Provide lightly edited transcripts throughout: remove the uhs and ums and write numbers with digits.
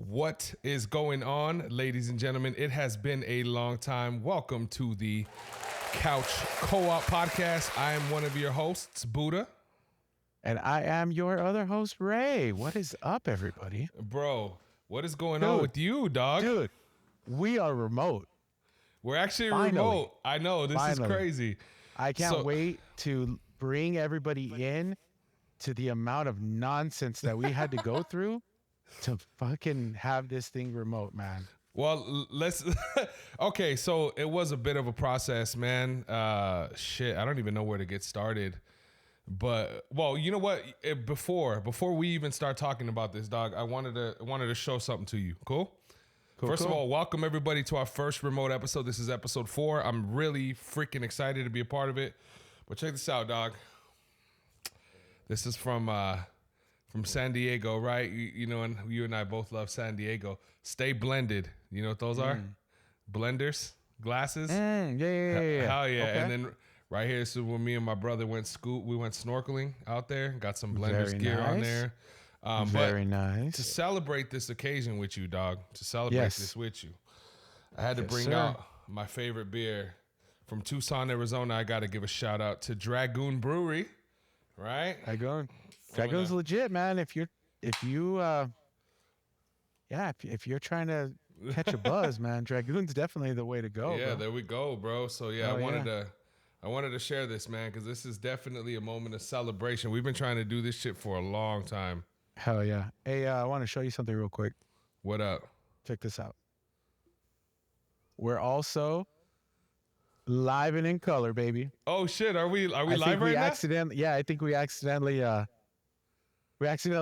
What is going on, ladies and gentlemen? It has been a long time. Welcome to the Couch Co-op Podcast. I am one of your hosts, Buddha. And I am your other host, Ray. What is up, everybody? Bro, what is going on with you, dog? Dude, we are remote. We're actually Finally. remote. I know, this is crazy. I can't wait to bring everybody in to the amount of nonsense that we had to go through to fucking have this thing remote, man. Well, let's okay, so it was a bit of a process, man. Shit, I don't even know where to get started. But well, you know what? Before we even start talking about this, dog, I wanted to show something to you. Cool? First of all, welcome everybody to our first remote episode. This is episode 4. I'm really freaking excited to be a part of it. But check this out, dog. This is from San Diego, right? You know, and you and I both love San Diego. Stay blended. You know what those are? Blenders, glasses. Yeah. Hell yeah! Okay. And then right here, so when me and my brother we went snorkeling out there. Got some blenders gear on there. Very nice. To celebrate this occasion with you, dog. To celebrate this with you, I had to bring out my favorite beer from Tucson, Arizona. I got to give a shout out to Dragoon Brewery. Right? Dragoon's legit, man. If you're trying to catch a buzz, man, Dragoon's definitely the way to go. Yeah, bro. There we go, bro. So yeah, I wanted to share this, man, because this is definitely a moment of celebration. We've been trying to do this shit for a long time. Hell yeah. Hey, I want to show you something real quick. What up? Check this out. We're also live and in color, baby. Oh shit, are we live right now? I think we accidentally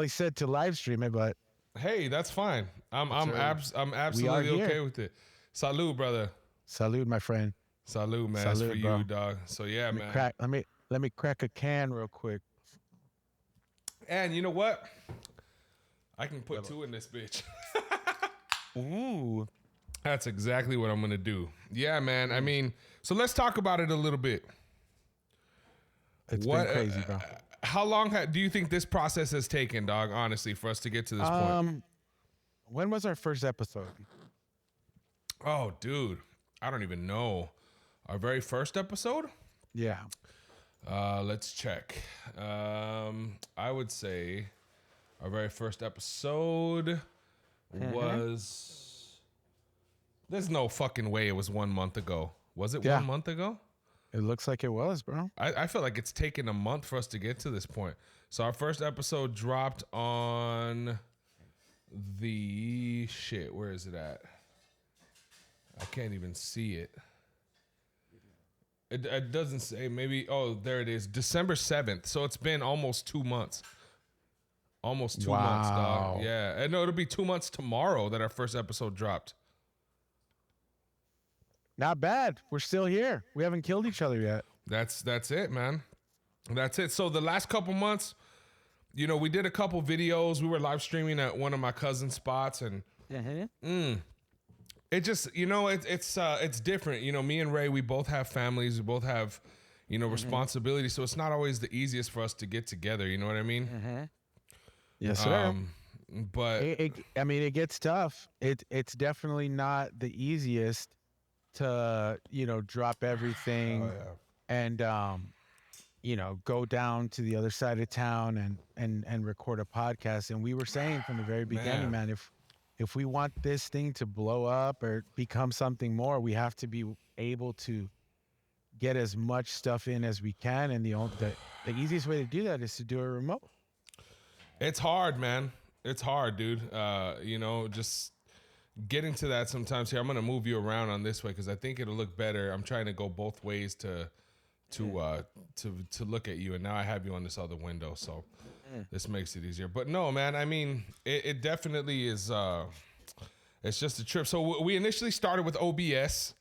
said to live stream it, but hey, that's fine. I'm absolutely okay with it. Salud, brother. Salud, my friend. Salud, man. Salud, that's for bro. you, dog. So yeah, man. Let me crack a can real quick. And you know what? I can put 2 in this bitch. Ooh. That's exactly what I'm gonna do. Yeah, man. I mean, so let's talk about it a little bit. It's been crazy, bro. How long do you think this process has taken, dog, honestly, for us to get to this point? When was our first episode? Oh, dude. I don't even know. Our very first episode? Yeah. Let's check. I would say our very first episode was... There's no fucking way it was 1 month ago. Was it 1 month ago? It looks like it was, bro. I feel like it's taken a month for us to get to this point. So our first episode dropped on the shit. Where is it at? I can't even see it. It doesn't say. Maybe. Oh, there it is. December 7th. So it's been almost 2 months. Almost 2 months, dog. Yeah. And no, it'll be 2 months tomorrow that our first episode dropped. Not bad. We're still here. We haven't killed each other yet. That's it, man. That's it. So the last couple months, you know, we did a couple videos. We were live streaming at one of my cousin's spots, and it just, you know, it's different. You know, me and Ray, we both have families. We both have, you know, responsibilities. So it's not always the easiest for us to get together. You know what I mean? Yes, sir. But it gets tough. It's definitely not the easiest to, you know, drop everything and you know, go down to the other side of town and record a podcast. And we were saying from the very beginning, man, if we want this thing to blow up or become something more, we have to be able to get as much stuff in as we can. And the easiest way to do that is to do it remote. It's hard, man. It's hard, dude. You know, just getting to that sometimes. Here, I'm gonna move you around on this way because I think it'll look better. I'm trying to go both ways to look at you, and now I have you on this other window, so this makes it easier. But no, man, I mean, it definitely is. It's just a trip. So we initially started with OBS,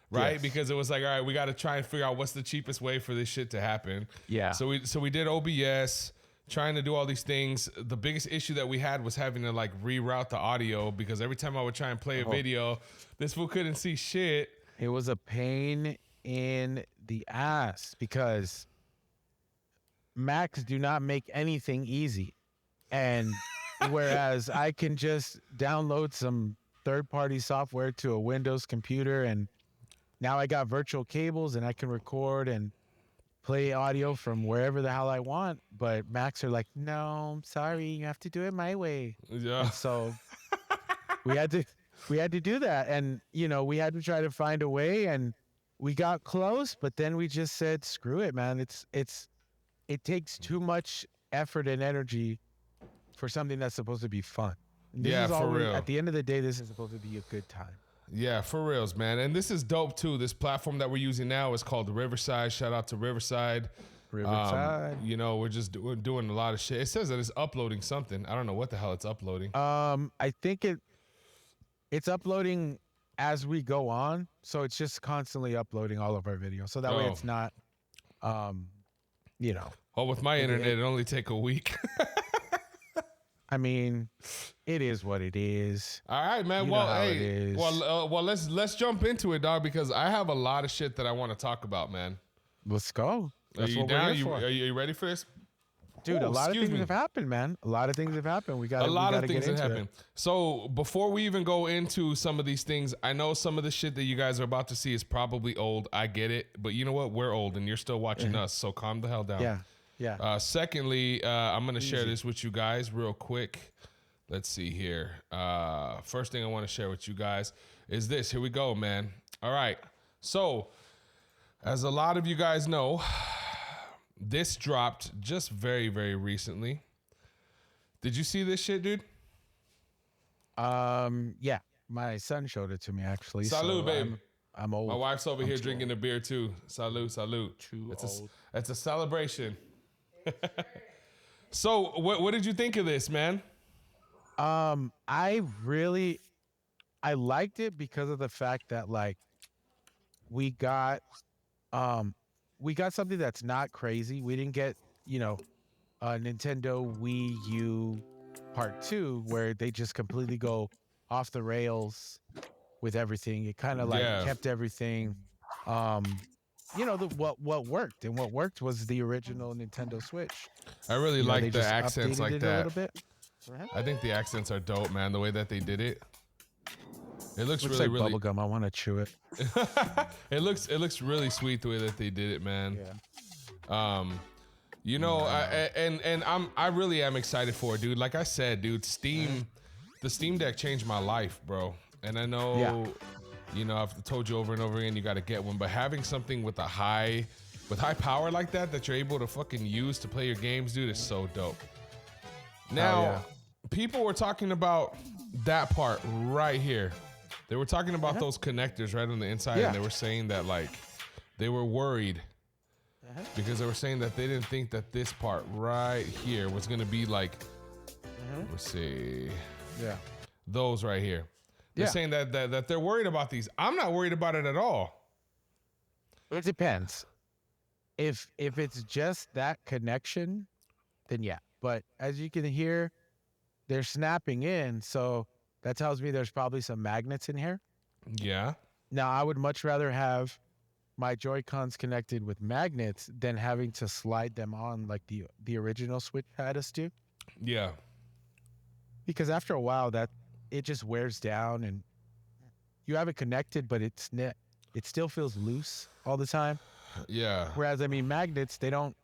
right? Yes. Because it was like, all right, we got to try and figure out what's the cheapest way for this shit to happen. Yeah. So we did OBS. Trying to do all these things. The biggest issue that we had was having to like reroute the audio because every time I would try and play a video, this fool couldn't see shit. It was a pain in the ass because Macs do not make anything easy. And Whereas I can just download some third-party software to a Windows computer, and now I got virtual cables and I can record and play audio from wherever the hell I want. But Macs are like, no, I'm sorry, you have to do it my way. Yeah. And so we had to do that. And we had to try to find a way, and we got close, but then we just said, screw it, man. It takes too much effort and energy for something that's supposed to be fun. And this Yeah, is for always, real. at the end of the day, this is supposed to be a good time. Yeah, for reals, man. And this is dope too. This platform that we're using now is called Riverside. Shout out to Riverside. Riverside. We're just doing a lot of shit. It says that it's uploading something. I don't know what the hell it's uploading. I think it's uploading as we go on, so it's just constantly uploading all of our videos. So that way it's not, Oh, with my internet, it only take a week. I mean, it is what it is. All right, man. You know how it is. Well, let's jump into it, dog, because I have a lot of shit that I want to talk about, man. Let's go. That's Are you what down? we're here for. Are you ready for this? Dude, a lot of things have happened, man. A lot of things have happened. We got a lot of things have happened. So before we even go into some of these things, I know some of the shit that you guys are about to see is probably old. I get it, but you know what? We're old, and you're still watching us, so calm the hell down. Yeah. Secondly, I'm gonna share this with you guys real quick. Let's see here. First thing I want to share with you guys is this. Here we go, man. All right. So, as a lot of you guys know, this dropped just very, very recently. Did you see this shit, dude? Yeah. My son showed it to me, actually. Salud, so babe. I'm old. My wife's over here drinking a beer too. Salud, salud. It's a celebration. So, what did you think of this, man? I liked it because of the fact that, like, we got something that's not crazy. We didn't get, a Nintendo Wii U Part 2 where they just completely go off the rails with everything. It kind of kept everything, what worked, and what worked was the original Nintendo Switch. I really like the accents like that. A little bit. I think the accents are dope, man. The way that they did it. It looks like really bubblegum. I want to chew it. it looks really sweet the way that they did it, man. Yeah. I really am excited for it, dude. Like I said, dude, the Steam Deck changed my life, bro. And I know, I've told you over and over again, you got to get one. But having something with high power like that you're able to fucking use to play your games, dude, is so dope. Now, people were talking about that part right here. They were talking about those connectors right on the inside, and they were saying that, like, they were worried because they were saying that they didn't think that this part right here was going to be like, let's see. Yeah. Those right here. They're saying that they're worried about these. I'm not worried about it at all. It depends. If it's just that connection, then yeah. But as you can hear, they're snapping in, so that tells me there's probably some magnets in here. Yeah. Now, I would much rather have my Joy-Cons connected with magnets than having to slide them on like the original Switch had us do. Yeah. Because after a while, that it just wears down, and you have it connected, but it still feels loose all the time. Yeah. Whereas, I mean, magnets, they don't,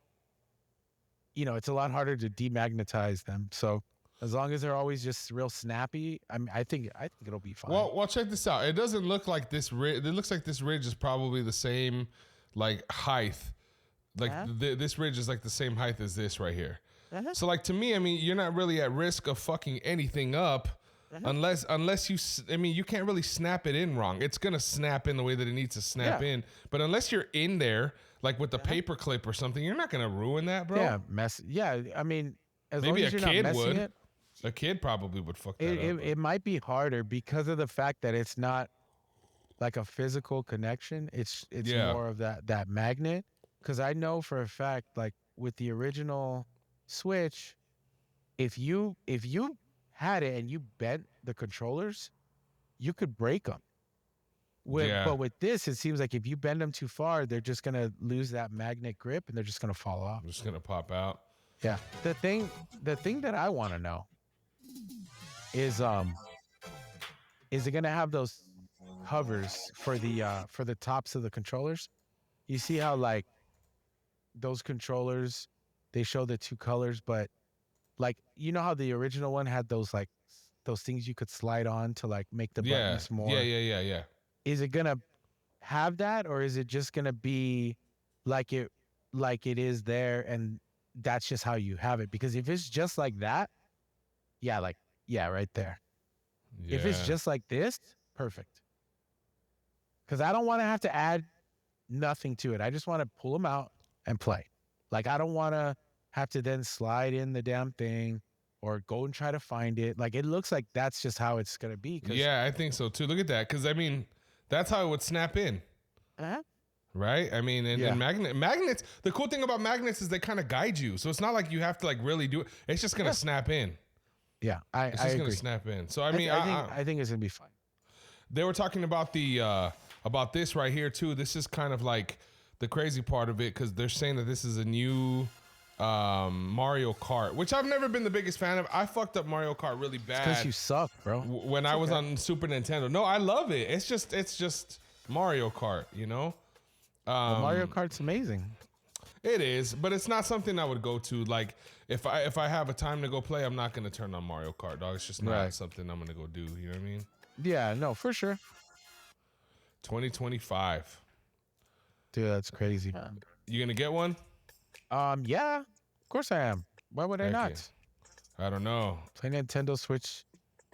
it's a lot harder to demagnetize them. So as long as they're always just real snappy, I think it'll be fine. Well, check this out. It doesn't look like this ridge. It looks like this ridge is probably the same, like, height. Like this ridge is like the same height as this right here. So, like, to me, I mean, you're not really at risk of fucking anything up unless you can't really snap it in wrong. It's gonna snap in the way that it needs to snap in. But unless you're in there, like with the paper clip or something, you're not gonna ruin that, bro. Yeah, I mean, as maybe long as a you're kid not messing would. it, A kid probably would fuck that up. it might be harder because of the fact that it's not like a physical connection. It's more of that magnet. Because I know for a fact, like with the original Switch, if you had it and you bent the controllers, you could break them. But with this, it seems like if you bend them too far, they're just gonna lose that magnet grip and they're just gonna fall off. Just gonna pop out. Yeah. The thing that I want to know is is it gonna have those hovers for the tops of the controllers? You see how like those controllers they show the two colors, but like you know how the original one had those like those things you could slide on to like make the Yeah, buttons yeah, more. yeah, yeah, yeah. Is it gonna have that, or is it just gonna be like it like it is there and that's just how you have it? Because if it's just like that, yeah, like yeah, right there. If it's Yeah. just like this, perfect. Because I don't want to have to add nothing to it. I just want to pull them out and play. Like I don't want to have to then slide in the damn thing or go and try to find it. Like it looks like that's just how it's gonna be. Because Yeah, I think so too. Look at that. Because, I mean, that's how it would snap in. uh Right? I mean, and yeah, magnets, the cool thing about magnets is they kind of guide you. So it's not like you have to like really do it. It's just going to yeah, snap in. yeah. It's I just going to agree. snap in. So, I mean, I think it's gonna be fine. they were talking about about this right here too. This is kind of like the crazy part of it because they're saying that this is a new Mario Kart, which I've never been the biggest fan of. I fucked up Mario Kart really bad Because you suck, bro. when I was on Super Nintendo. No, I love it. It's just Mario Kart, you know. Well, Mario Kart's amazing. It is, but it's not something I would go to. Like if I have a time to go play, I'm not gonna turn on Mario Kart, dog. It's just not Right. something I'm gonna go do. You know what I mean? Yeah, no, for sure. 2025. Dude, that's crazy. You gonna get one? Yeah, of course I am. Why would I Heck not? yeah. I don't know. Play Nintendo Switch,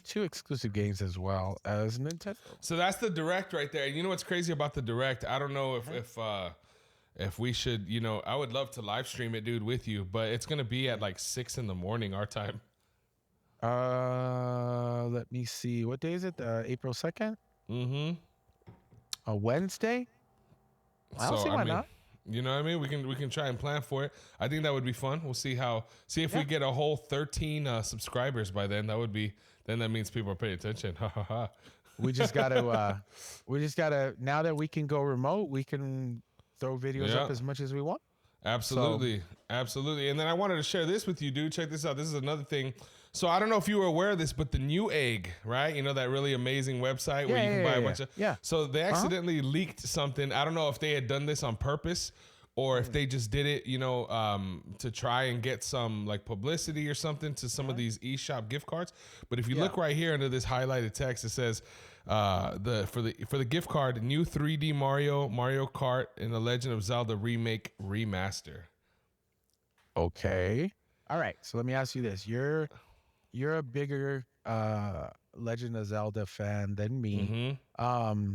2 exclusive games as well as Nintendo. So that's the direct right there. You know what's crazy about the direct? I don't know if we should. You know, I would love to live stream it, dude, with you, but it's gonna be at like 6 in the morning our time. Let me see. What day is it? April 2nd? Mm-hmm. A Wednesday? I don't So see I why mean, not. you know what I mean? We can try and plan for it. I think that would be fun. We'll see if we Yeah. get a whole 13 subscribers by then. Then that means people are paying attention. Ha ha ha. We just gotta now that we can go remote, we can throw videos Yeah. up as much as we want. Absolutely. Absolutely. And then I wanted to share this with you, dude. Check this out. This is another thing. So I don't know if you were aware of this, but the New Egg, right? You know, that really amazing website where you can buy a bunch of. Yeah. So they accidentally leaked something. I don't know if they had done this on purpose or if they just did it, you know, to try and get some like publicity or something to some of these eShop gift cards. But if you look right here under this highlighted text, it says for the gift card, new 3D Mario Kart, and the Legend of Zelda remake remaster. Okay. All right. So let me ask you this. You're a bigger Legend of Zelda fan than me. Mm-hmm.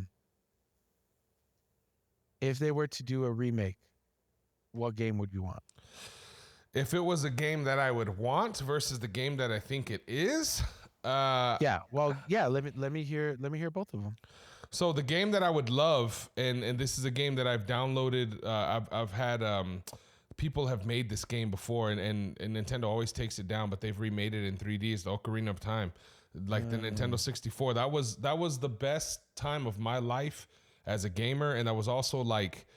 If they were to do a remake, what game would you want? If it was a game that I would want versus the game that I think it is, Yeah. Well, yeah. Let me hear both of them. so the game that I would love, and this is a game that I've downloaded. I've had people have made this game before, and Nintendo always takes it down, but they've remade it in 3D. It's the Ocarina of Time, like the Nintendo 64. That was the best time of my life as a gamer, and that was also like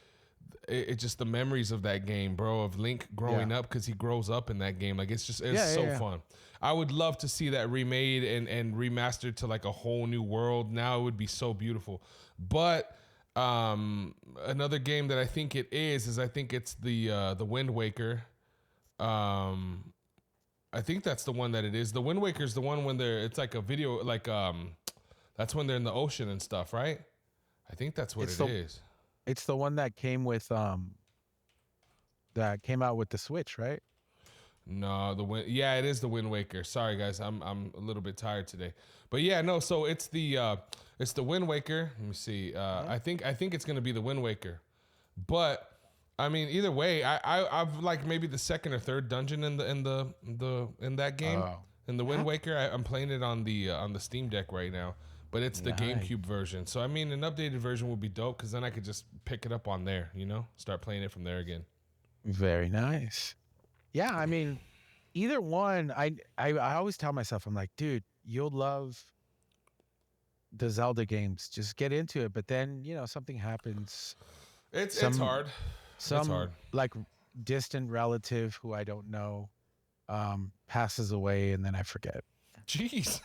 it just the memories of that game, bro, of Link growing up because he grows up in that game. Like it's so fun. I would love to see that remade and remastered to like a whole new world. Now it would be so beautiful. But another game that I think it is I think it's the Wind Waker. I think that's the one that it is. The Wind Waker is the one when it's like a video like that's when they're in the ocean and stuff, right? I think that's what it is. It's the one that came with that came out with the Switch, right? No, yeah, it is the Wind Waker. Sorry guys, I'm a little bit tired today. But yeah, no, so it's the Wind Waker. Let me see. I think it's gonna be the Wind Waker. But I mean, either way, I've like maybe the second or third dungeon in that game. Oh. In the Wind Waker, I'm playing it on the Steam Deck right now. But it's the GameCube version. So I mean, an updated version would be dope because then I could just pick it up on there, you know, start playing it from there again. Very nice. Yeah, I mean, either one. I always tell myself, I'm like, dude, you'll love the Zelda games. Just get into it. But then, you know, something happens. It's hard. Some it's hard. like distant relative who I don't know passes away, and then I forget. Jeez.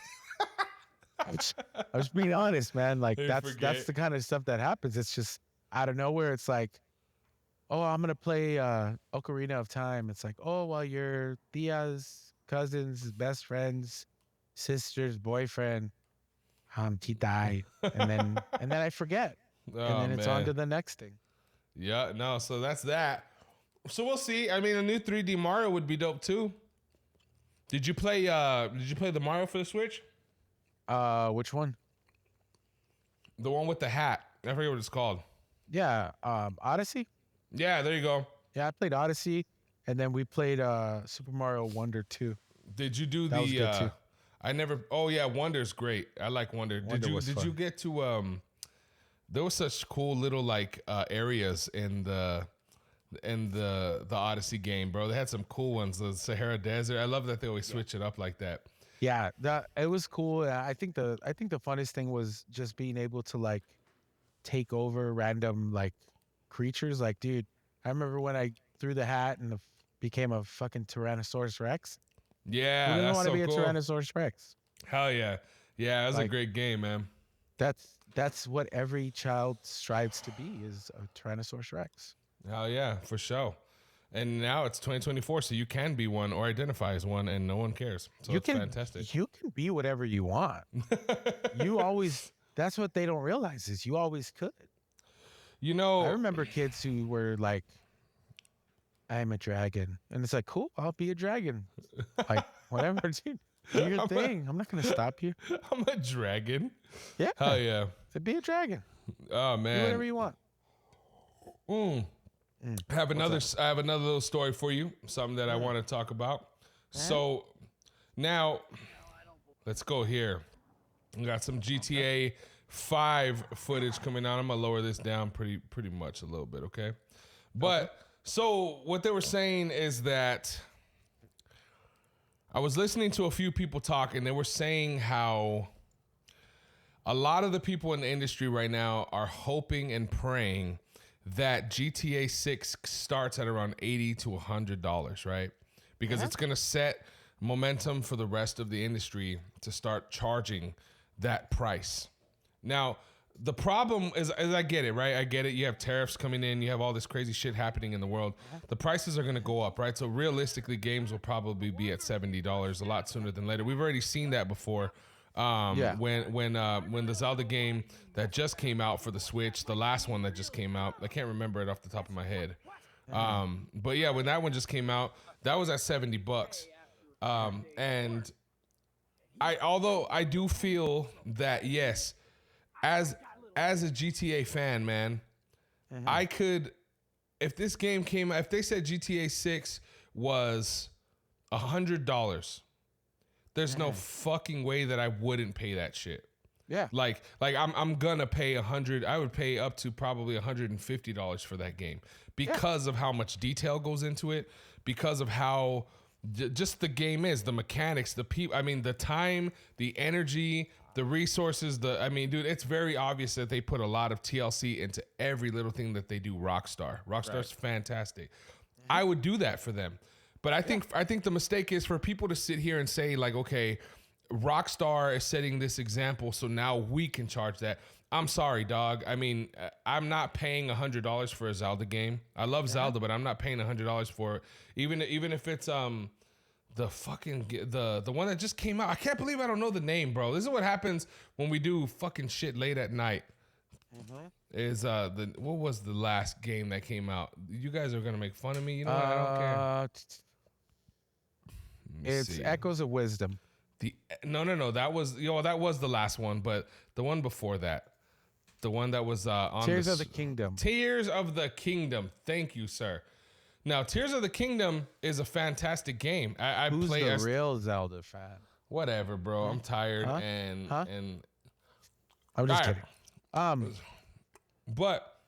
I was being honest, man. Like They that's forget. the kind of stuff that happens. It's just out of nowhere. It's like, oh, I'm gonna play Ocarina of Time. It's like, oh, well, your Tia's cousin's best friend's sister's boyfriend, he died, and then I forget, and Oh then it's on man. to the next thing. Yeah, no, so that's that. So we'll see. I mean, a new 3D Mario would be dope too. Did you play the Mario for the Switch? Which one? The one with the hat. I forget what it's called. Yeah, Odyssey. Yeah, there you go. Yeah, I played Odyssey, and then we played Super Mario Wonder 2. Did you do That was the good too. I never Oh yeah, Wonder's great. I like Wonder. Did Wonder you was did you fun. get to there was such cool little like areas in the Odyssey game, bro. They had some cool ones. The Sahara Desert. I love that they always switch it up like that. Yeah, that it was cool. I think the funnest thing was just being able to like take over random like creatures. Like, dude, I remember when I threw the hat and became a fucking Tyrannosaurus Rex. Who Yeah, doesn't that's want to so be a cool. Tyrannosaurus Rex? Hell yeah. Yeah, that was a Like, great game, man. that's what every child strives to be is a Tyrannosaurus Rex. Hell yeah, for sure. And now it's 2024, so you can be one or identify as one, and no one cares. So You it's can fantastic. you can be whatever you want. You always That's what they don't realize is you always could. You I know, remember kids who were like, I'm a dragon. And it's like, cool, I'll be a dragon. Like, whatever, dude. Do your I'm a, thing. I'm not gonna stop you. I'm a dragon. Yeah. Hell yeah. So be a dragon. Oh Do whatever man. you want. Mm. I have What's another. up? I have another little story for you. Something that I want to talk about. So now, let's go here. We got some GTA 5 footage coming out. I'm gonna lower this down pretty much a little bit, okay? But so what they were saying is that I was listening to a few people talk, and they were saying how a lot of the people in the industry right now are hoping and praying that GTA 6 starts at around $80 to $100, right? Because it's going to set momentum for the rest of the industry to start charging that price. Now, the problem is I get it, right? I get it. You have tariffs coming in. You have all this crazy shit happening in the world. The prices are going to go up, right? So realistically, games will probably be at $70 a lot sooner than later. We've already seen that before. Yeah. When the Zelda game that just came out for the Switch, the last one that just came out, I can't remember it off the top of my head. But yeah, when that one just came out, that was at $70. And although I do feel that yes, as a GTA fan, man, I could if this game came if they said GTA 6 was $100, there's no fucking way that I wouldn't pay that shit. Yeah. Like I'm gonna pay 100. I would pay up to probably $150 for that game because of how much detail goes into it, because of how just the game is, the mechanics, the people. I mean, the time, the energy, the resources. I mean, dude, it's very obvious that they put a lot of TLC into every little thing that they do. Rockstar's fantastic. I would do that for them. But I think the mistake is for people to sit here and say like, okay, Rockstar is setting this example, so now we can charge that. I'm sorry, dog. I mean, I'm not paying $100 for a Zelda game. I love Zelda, but I'm not paying $100 for it. Even if it's the fucking the one that just came out. I can't believe I don't know the name, bro. This is what happens when we do fucking shit late at night. Is what was the last game that came out? You guys are gonna make fun of me. You know what? I don't care. Let me It's see. Echoes of Wisdom. No. That was that was the last one, but the one before that, the one that was on Tears of the Kingdom. Tears of the Kingdom. Thank you, sir. Now, Tears of the Kingdom is a fantastic game. I Who's play the as real Zelda fan? whatever, bro. I'm tired Huh? and Huh? and I'm just All right. kidding. but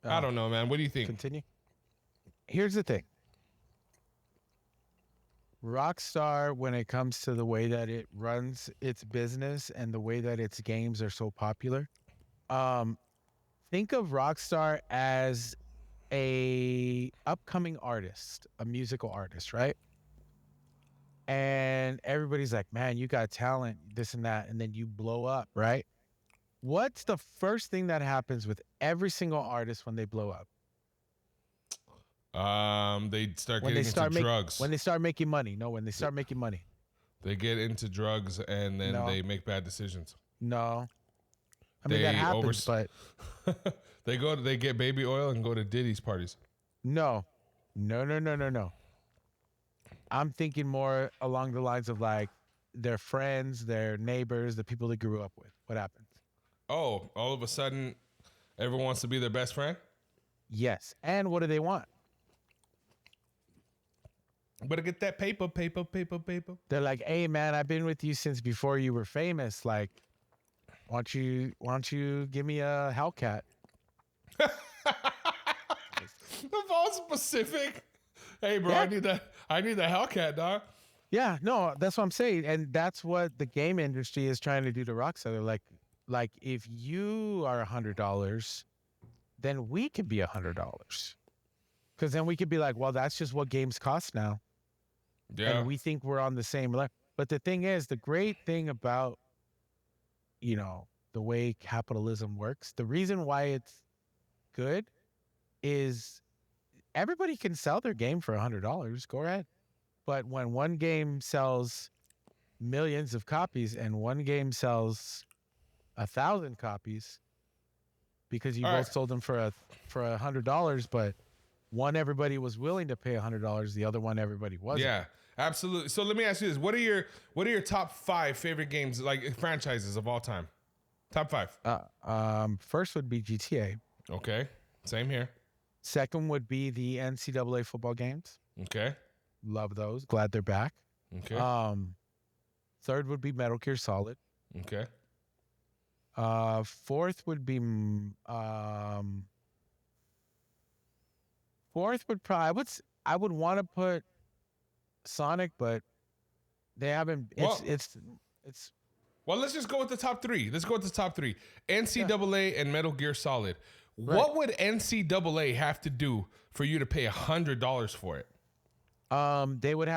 I don't know, man. What do you think? Continue. Here's the thing. Rockstar, when it comes to the way that it runs its business and the way that its games are so popular, think of Rockstar as a upcoming artist, a musical artist, right? and everybody's like, man, you got talent, this and that, and then you blow up, right? What's the first thing that happens with every single artist when they blow up? They start When they getting into start make drugs. when they start making money. No, when they Th- start making money. They get into drugs and then No, they make bad decisions. no. I mean that They over. happens, but They get baby oil and go to Diddy's parties. no. No, no, no, no, no. I'm thinking more along the lines of like their friends, their neighbors, the people they grew up with. What happens? Oh, all of a sudden, everyone wants to be their best friend. Yes. And what do they want? Better get that paper, paper, paper, paper. They're like, hey man, I've been with you since before you were famous. Like, why don't you give me a Hellcat? The ball specific. Hey, bro, Yeah. I need the Hellcat, dog. Yeah, no, that's what I'm saying. And that's what the game industry is trying to do to Rockstar. They're like if you are $100, then we could be $100. Because then we could be like, well, that's just what games cost now. Yeah. And we think we're on the same level. But the thing is, the great thing about, the way capitalism works, the reason why it's good is everybody can sell their game for $100. Go ahead. But when one game sells millions of copies and one game sells 1,000 copies because you All both right. sold them for $100, but one everybody was willing to pay $100, the other one everybody wasn't. Yeah, absolutely. So let me ask you this: what are your top 5 favorite games, like franchises of all time? Top 5. First would be GTA. Okay. Same here. Second would be the NCAA football games. Okay. Love those. Glad they're back. Okay. Third would be Metal Gear Solid. Okay. Fourth would be fourth would probably I would want to put Sonic, but they haven't. It's Well, let's just go with the top 3. Let's go with the top 3. NCAA and Metal Gear Solid. Right. What would NCAA have to do for you to pay $100 for it? they would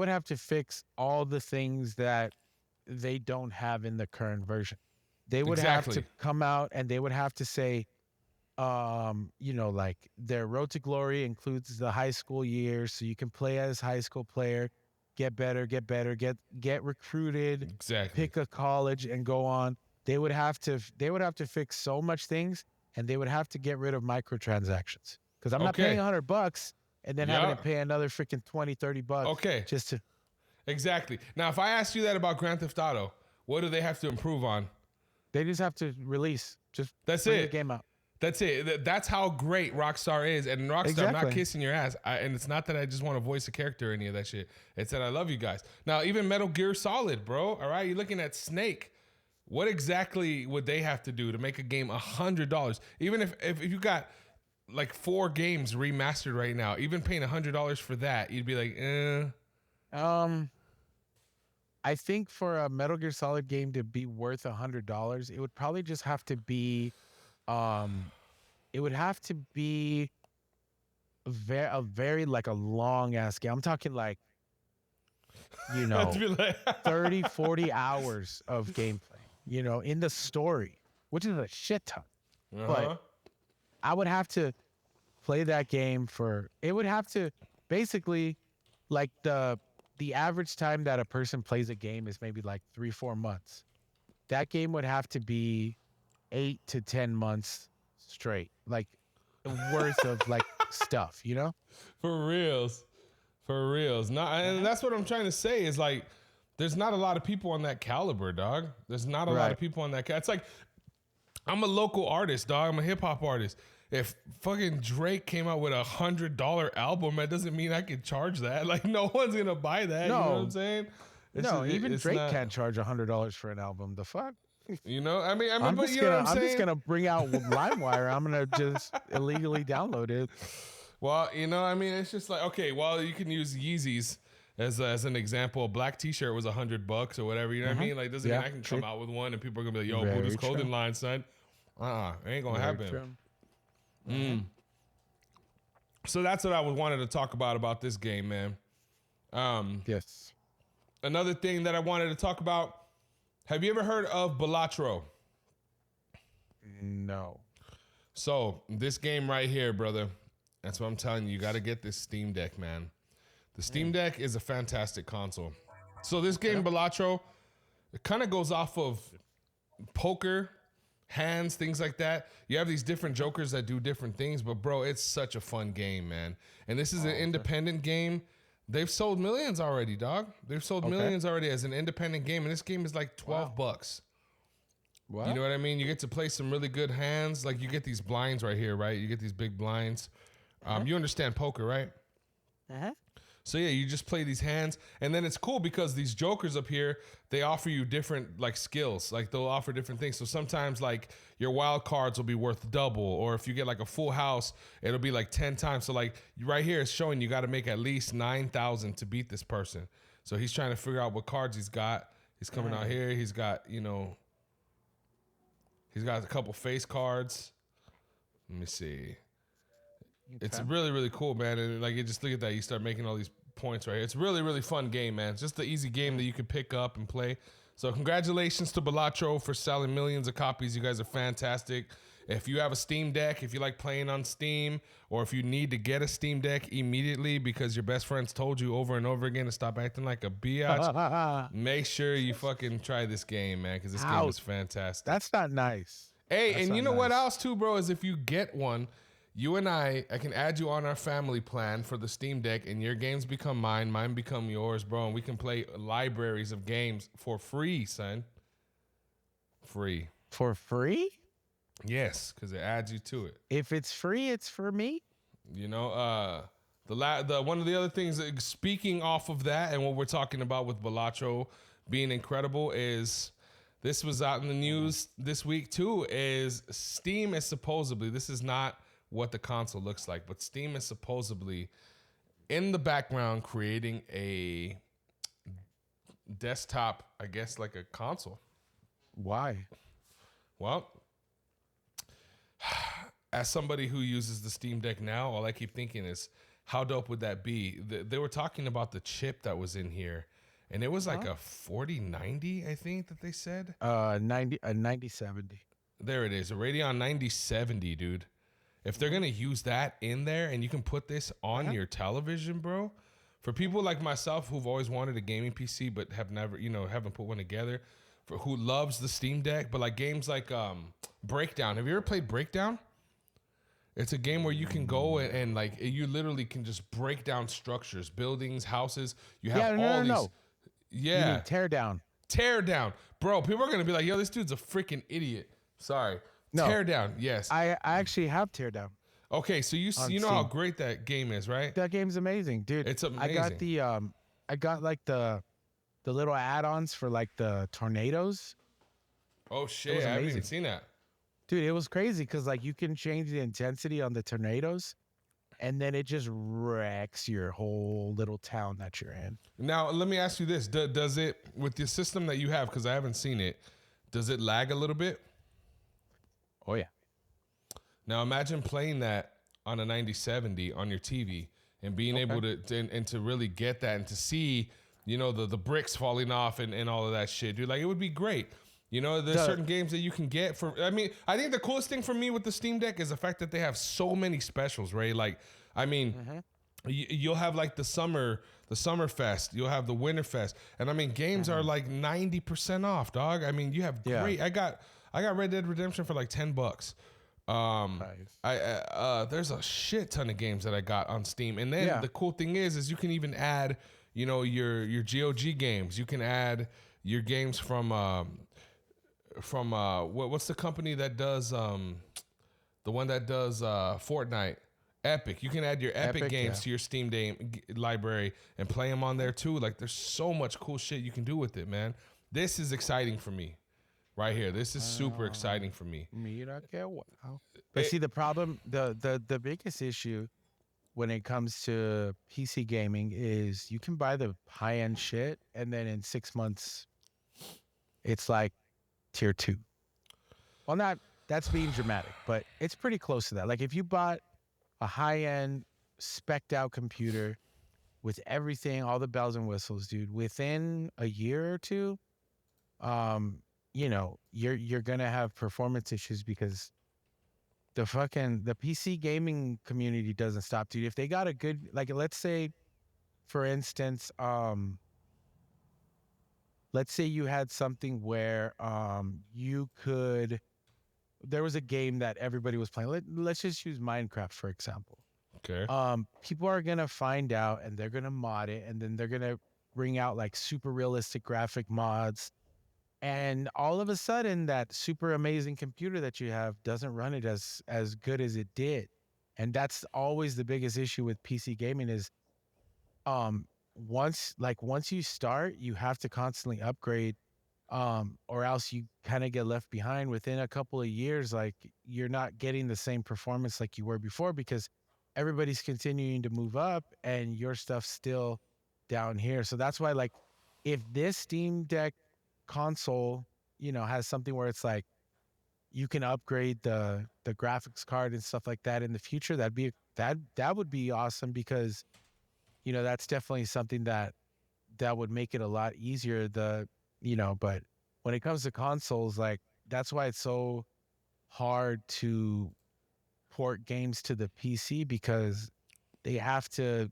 have to fix all the things that they don't have in the current version. They would have Exactly. to come out and they would have to say, like their road to glory includes the high school years, so you can play as high school player, get better, get recruited, Exactly. pick a college and go on. They would have to fix so much things, and they would have to get rid of microtransactions, because I'm not paying Okay. $100 and then having to pay another freaking $20-$30 Okay. just to. Exactly. Now, if I asked you that about Grand Theft Auto, what do they have to improve on? They just have to release. Just That's bring the it. game out. That's it. That's how great Rockstar is. And Rockstar, I'm not Exactly. kissing your ass. And it's not that I just want to voice a character or any of that shit. It's that I love you guys. Now, even Metal Gear Solid, bro. All right, you're looking at Snake. What exactly would they have to do to make a game $100? Even if you got like 4 games remastered right now, even paying $100 for that, you'd be like, eh. I think for a Metal Gear Solid game to be worth $100, it would probably just have to be, it would have to be a very like a long ass game. I'm talking like, I'd be like, 30, 40 hours of gameplay, in the story, which is a shit ton. But I would have to play that game it would have to basically, like the average time that a person plays a game is maybe like 3-4 months. That game would have to be 8 to 10 months straight, like worth of like stuff, For reals. For reals. No, and that's what I'm trying to say is like, there's not a lot of people on that caliber, dog. There's not a lot of people on that. It's like, I'm a local artist, dog. I'm a hip hop artist. If fucking Drake came out with $100 album, that doesn't mean I could charge that. Like, no one's gonna buy that. No. You know what I'm saying? Even Drake not, can't charge $100 for an album. The fuck? You know, I mean, I'm but just you know gonna what I'm I'm saying? just gonna bring out LimeWire. I'm gonna just illegally download it. Well, I mean, it's just like, okay, well, you can use Yeezys as an example. A black T-shirt was $100 or whatever. You know what I mean? Like, doesn't mean I can come out with one and people are gonna be like, "Yo, Buddha's clothing line, son." It ain't gonna happen. So that's what I wanted to talk about this game, man. Yes. Another thing that I wanted to talk about. Have you ever heard of Balatro? No. So this game right here, brother. That's what I'm telling you. You got to get this Steam Deck, man. The Steam Deck is a fantastic console. So this game, Balatro, it kind of goes off of poker, hands, things like that. You have these different jokers that do different things, but bro, it's such a fun game, man. And this is an independent game. They've sold millions already, dog. They've sold millions already as an independent game, and this game is like $12. What? You know what I mean? You get to play some really good hands. Like you get these blinds right here, right? You get these big blinds. You understand poker, right? So yeah, you just play these hands, and then it's cool because these jokers up here, they offer you different like skills. Like they'll offer different things. So sometimes like your wild cards will be worth double, or if you get like a full house, it'll be like 10 times. So like right here, it's showing you got to make at least 9,000 to beat this person. So he's trying to figure out what cards he's got. He's coming out here. He's got he's got a couple face cards. Let me see. It's really, really cool, man. And like, you just look at that, you start making all these points right here. It's really, really fun game, man. It's just the easy game that you can pick up and play. So congratulations to Balatro for selling millions of copies. You guys are fantastic. If you have a Steam Deck, if you like playing on Steam, or if you need to get a Steam Deck immediately because your best friends told you over and over again to stop acting like a biatch, make sure you fucking try this game, man, because this game is fantastic. That's not nice. Hey, and you know what else too, bro, is if you get one, you and I can add you on our family plan for the Steam Deck, and your games become mine become yours, bro, and we can play libraries of games for free, son. Free. For free? Yes, because it adds you to it. If it's free, it's for me. You know, the one of the other things, speaking off of that, and what we're talking about with Balatro being incredible, is this was out in the news this week too. Is Steam is supposedly, this is not what the console looks like, but Steam is supposedly in the background creating a desktop, I guess, like a console. Why? Well, as somebody who uses the Steam Deck now, all I keep thinking is, how dope would that be? They were talking about the chip that was in here, and it was like a 4090, I think that they said. 9070. There it is, a Radeon 9070, dude. If they're gonna use that in there, and you can put this on your television, bro, for people like myself who've always wanted a gaming PC but have never, haven't put one together, for who loves the Steam Deck, but like games like Breakdown. Have you ever played Breakdown? It's a game where you can go and like you literally can just break down structures, buildings, houses. You have all these. Yeah. You mean tear down. Tear down, bro. People are gonna be like, "Yo, this dude's a freaking idiot." Sorry. No. Tear down. Yes. I actually have tear down. Okay, so you know how great that game is, right? That game's amazing, dude. It's amazing. I got like the little add-ons for like the tornadoes. Oh shit! I haven't even seen that. Dude, it was crazy because like you can change the intensity on the tornadoes, and then it just wrecks your whole little town that you're in. Now, let me ask you this: does it, with the system that you have, because I haven't seen it, does it lag a little bit? Oh yeah. Now imagine playing that on a 9070 on your TV and being able to really get that and to see, the bricks falling off and all of that shit, dude. Like, it would be great. There's certain games that you can get for, I think the coolest thing for me with the Steam Deck is the fact that they have so many specials, right? Like, you'll have like the summer fest, you'll have the winter fest. And games are like 90% off, dog. You have great, I got Red Dead Redemption for like $10. Nice. There's a shit ton of games that I got on Steam, and then the cool thing is you can even add, your GOG games. You can add your games from what's the company that does the one that does Fortnite? Epic. You can add your Epic games to your Steam library and play them on there too. Like, there's so much cool shit you can do with it, man. This is exciting for me. Right here. This is super exciting for me. But see, the problem, the biggest issue when it comes to PC gaming is you can buy the high-end shit, and then in 6 months, it's like tier 2. Well, that's being dramatic, but it's pretty close to that. Like, if you bought a high-end, spec'd out computer with everything, all the bells and whistles, dude, within a year or two, um, you're gonna have performance issues because the PC gaming community doesn't stop, dude. If they got a good, like, let's say, for instance, let's say you had something where you could there was a game that everybody was playing. Let's just use Minecraft for example. Okay. People are gonna find out and they're gonna mod it, and then they're gonna bring out like super realistic graphic mods, and all of a sudden that super amazing computer that you have doesn't run it as good as it did. And that's always the biggest issue with PC gaming is um once you start, you have to constantly upgrade, or else you kind of get left behind within a couple of years. Like, you're not getting the same performance like you were before because everybody's continuing to move up and your stuff's still down here. So that's why, like, if this Steam Deck console, has something where it's like you can upgrade the graphics card and stuff like that in the future, that would be awesome because that's definitely something that would make it a lot easier. But when it comes to consoles, like, that's why it's so hard to port games to the PC because they have to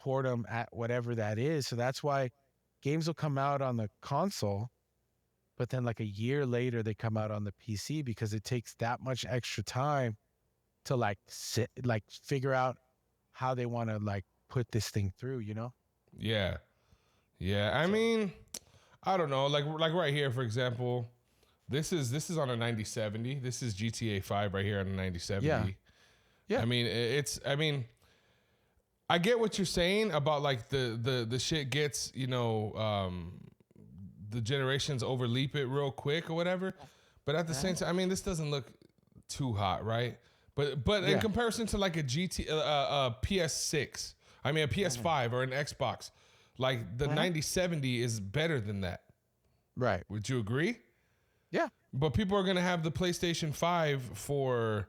port them at whatever that is. So that's why games will come out on the console, but then like a year later they come out on the PC because it takes that much extra time to like figure out how they want to like put this thing through. Yeah. Yeah. I So mean, I don't know. Like right here, for example, this is on a 9070. This is GTA 5 right here on a yeah, 9070. yeah, I mean, I get what you're saying about like the shit gets, the generations overleap it real quick or whatever. But at the same time, I mean, this doesn't look too hot, right? But in yeah, comparison to like a PS6, I mean a PS5 or an Xbox, like the 9070 is better than that. right, Would you agree? yeah, But people are gonna have the PlayStation 5 for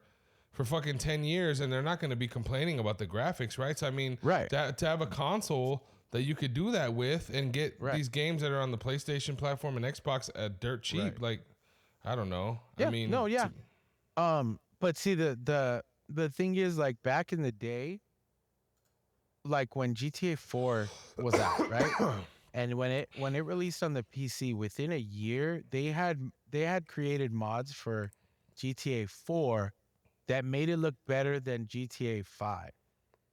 fucking 10 years and they're not gonna be complaining about the graphics, right? So I mean, right, to have a console that you could do that with and get right, these games that are on the PlayStation platform and Xbox at dirt cheap, right. like I don't know. I Yeah, no, mean, yeah. But see, the thing is, like, back in the day, like when GTA 4 was out, right? And when it released on the PC, within a year, they had created mods for GTA 4 that made it look better than GTA 5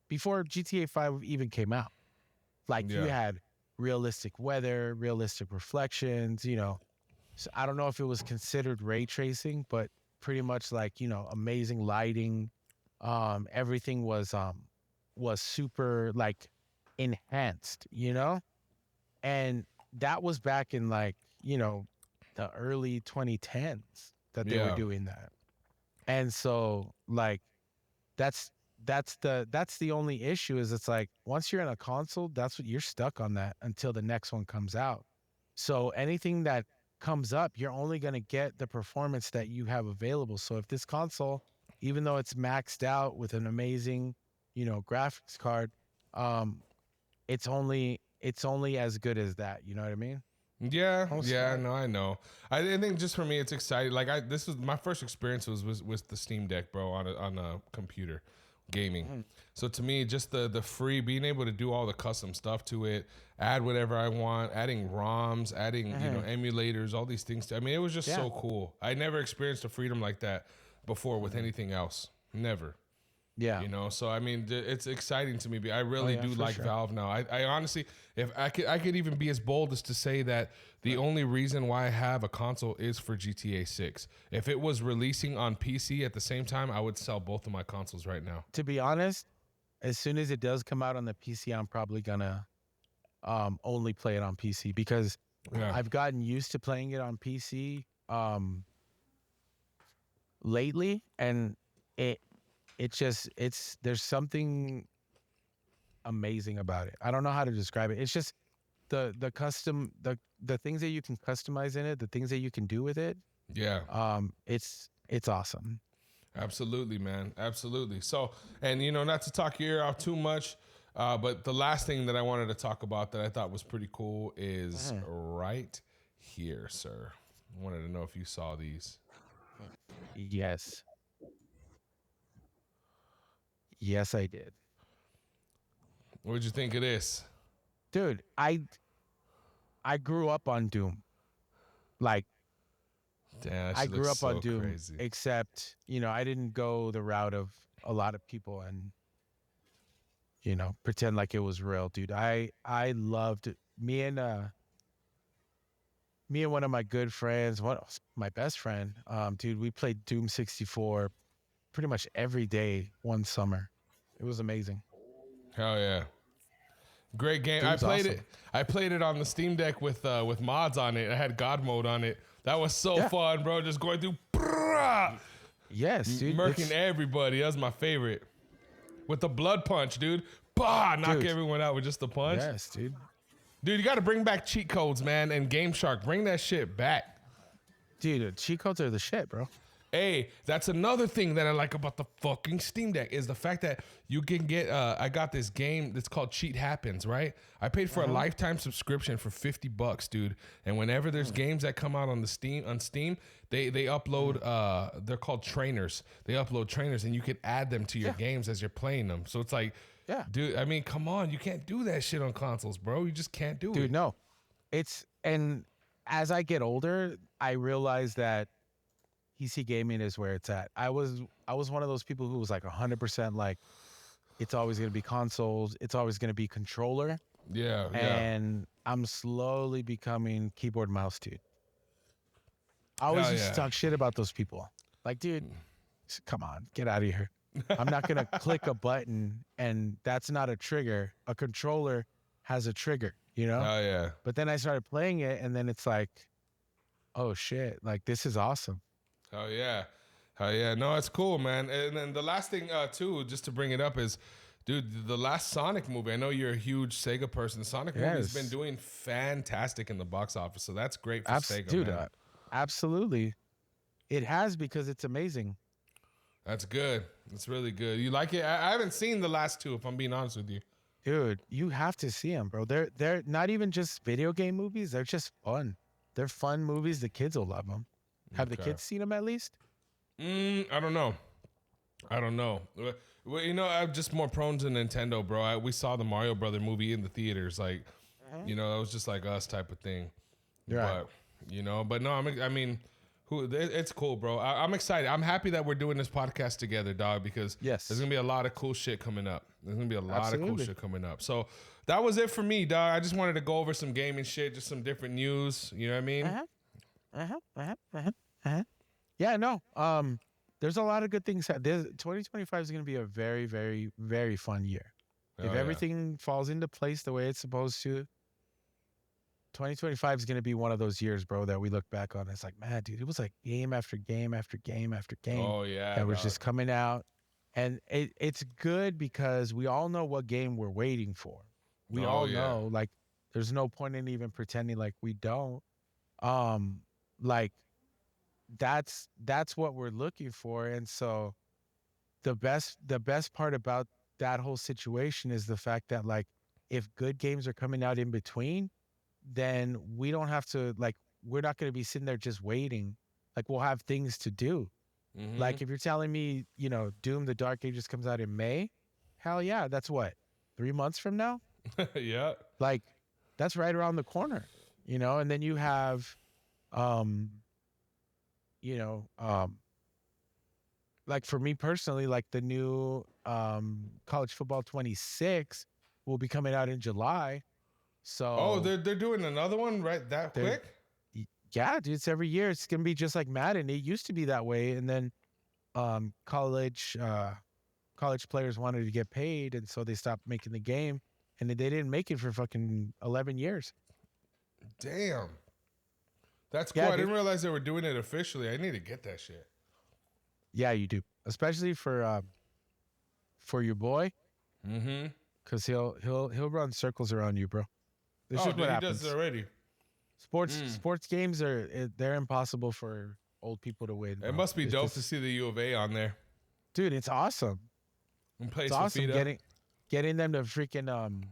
before GTA 5 even came out. Like, you yeah, had realistic weather, realistic reflections, so I don't know if it was considered ray tracing, but pretty much like, amazing lighting. Everything was super like enhanced. And that was back in like, the early 2010s that they were yeah, doing that. And so like that's that's the only issue is it's like once you're in a console, that's what you're stuck on that until the next one comes out. So anything that comes up, you're only going to get the performance that you have available. So if this console, even though it's maxed out with an amazing, graphics card, um, it's only as good as that. You know what I mean? yeah, Most yeah. No, I know. I think just for me, it's exciting. Like this was my first experience was the Steam Deck, bro, on a computer, gaming. Mhm. So to me, just the free being able to do all the custom stuff to it, add whatever I want, adding ROMs, adding Mhm. emulators, all these things. I mean, it was just Yeah. so cool. I never experienced a freedom like that before with Mhm. anything else. Never. Yeah. So I mean, it's exciting to me. I Oh really yeah, do for like sure. Valve now. I honestly, if I could even be as bold as to say that the Right. only reason why I have a console is for GTA 6. If it was releasing on PC at the same time, I would sell both of my consoles right now. To be honest, as soon as it does come out on the PC, I'm probably gonna only play it on PC because Yeah, I've gotten used to playing it on PC lately, and it there's something amazing about it. I don't know how to describe it. It's just the custom the things that you can customize in it, the things that you can do with it. yeah. It's awesome. Absolutely, man. Absolutely. So, and not to talk your ear off too much. But the last thing that I wanted to talk about that I thought was pretty cool is Mhm. right here, sir. I wanted to know if you saw these. Yes. Yes, I did. What'd you think of this? Dude, I grew up on Doom. Like Damn, that I shit looks grew up on so Doom, crazy. except, I didn't go the route of a lot of people and, pretend like it was real, dude. I loved me and one of my good friends, my best friend, dude, we played Doom 64 pretty much every day one summer. It was amazing. Hell yeah. Great game. I Doom's played it. awesome. I played it on the Steam Deck with mods on it. I had God mode on it. That was so Yeah. fun, bro. Just going through, Yes, dude. murking everybody. That was my favorite. With the blood punch, dude. Bah, knock Dude. everyone out with just the punch. Yes, dude. Dude, you got to bring back cheat codes, man, and Game Shark. Bring that shit back. Dude, cheat codes are the shit, bro. Hey, that's another thing that I like about the fucking Steam Deck is the fact that you can get. I got this game that's called Cheat Happens, right? I paid for a lifetime subscription for $50, dude. And whenever there's games that come out on Steam, they upload. They're called trainers. They upload trainers, and you can add them to your Yeah. games as you're playing them. So it's like, Yeah. dude. I mean, come on, you can't do that shit on consoles, bro. You just can't do Dude, it. no. And as I get older, I realize that PC gaming is where it's at. I was one of those people who was like 100% like it's always going to be consoles, it's always going to be controller, Yeah, yeah. and I'm slowly becoming keyboard mouse dude. I always Hell used to yeah. talk shit about those people. Like, dude, come on, get out of here. I'm not going to click a button and that's not a trigger. A controller has a trigger, Hell yeah. But then I started playing it and then it's like, oh shit, like this is awesome. Oh yeah. Oh yeah. No, it's cool, man. And then the last thing too, just to bring it up is, dude, the last Sonic movie. I know you're a huge Sega person. The Sonic movie's been Yes. doing fantastic in the box office, so that's great for Sega, Dude, man. absolutely. It has because it's amazing. That's good. It's really good. You like it? I haven't seen the last two, if I'm being honest with you. Dude, you have to see them, bro. They're not even just video game movies. They're just fun. They're fun movies. The kids will love them. Have the Okay. kids seen them at least? I don't know. I don't know. Well, I'm just more prone to Nintendo, bro. We saw the Mario Brother movie in the theaters, like, it was just like us type of thing. You're right. But no, I mean, it's cool, bro. I'm excited. I'm happy that we're doing this podcast together, dog, because Yes. there's gonna be a lot of cool shit coming up. There's gonna be a lot of cool Absolutely. shit coming up. So that was it for me, dog. I just wanted to go over some gaming shit, just some different news. You know what I mean? Uh-huh. Uh-huh. Uh-huh. Uh-huh. Yeah, no. There's a lot of good things. 2025 is going to be a very, very, very fun year. Hell If yeah. everything falls into place the way it's supposed to, 2025 is going to be one of those years, bro, that we look back on. It's like, man, dude, it was like game after game after game after game Oh yeah. that was dog. just coming out. And it's good because we all know what game we're waiting for. We Oh, all yeah. know, like, there's no point in even pretending like we don't. Um, like, that's what we're looking for. And so the best part about that whole situation is the fact that, like, if good games are coming out in between, then we don't have to, like, we're not going to be sitting there just waiting. Like, we'll have things to do. Mm-hmm. Like, if you're telling me, Doom the Dark Ages comes out in May, hell yeah, that's what, 3 months from now. Yeah. Like, that's right around the corner, and then you have um you know like, for me personally, like, the new college football 26 will be coming out in July. Oh, So they're doing another one right that they're quick? yeah, dude, it's every year. It's gonna be just like Madden. It used to be that way, and then college players wanted to get paid, and so they stopped making the game, and they didn't make it for fucking 11 years. Damn. That's cool. Yeah, I dude. didn't realize they were doing it officially. I need to get that shit. Yeah, you do, especially for your boy, Mm-hmm. because he'll run circles around you, bro. This Oh, is dude, what he happens. does it already. Sports games they're impossible for old people to win. It Bro. must be It's dope just- to see the U of A on there dude. It's awesome. and play It's some awesome feet up. getting getting them to freaking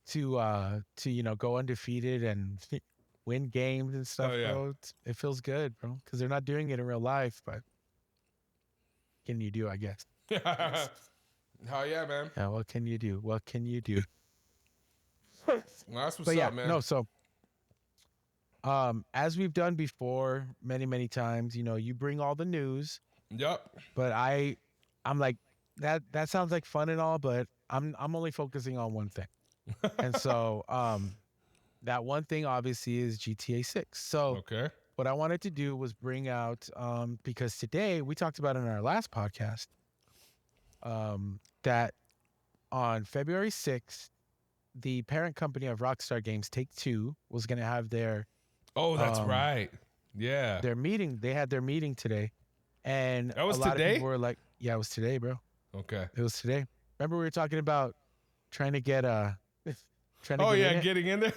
to go undefeated and win games and Oh stuff, yeah. bro. It feels good, bro, because they're not doing it in real life. But can you do? I guess. Hell yeah, man. Yeah. What can you do? What can you do? Well, that's what's But yeah, up, man. no. So as we've done before, many times, you bring all the news, Yep. but I'm like that sounds like fun and all, but I'm only focusing on one thing, and so that one thing obviously is GTA 6. So Okay. what I wanted to do was bring out because today we talked about in our last podcast that on February 6th, the parent company of Rockstar Games, Take Two, was going to have Oh, that's um, right. Yeah. their meeting. They had their meeting today, and That a was lot of people today? were like, "Yeah, it was today, bro. Okay. It was today." Remember we were talking about trying to get trying to Oh get yeah, in it. getting in there.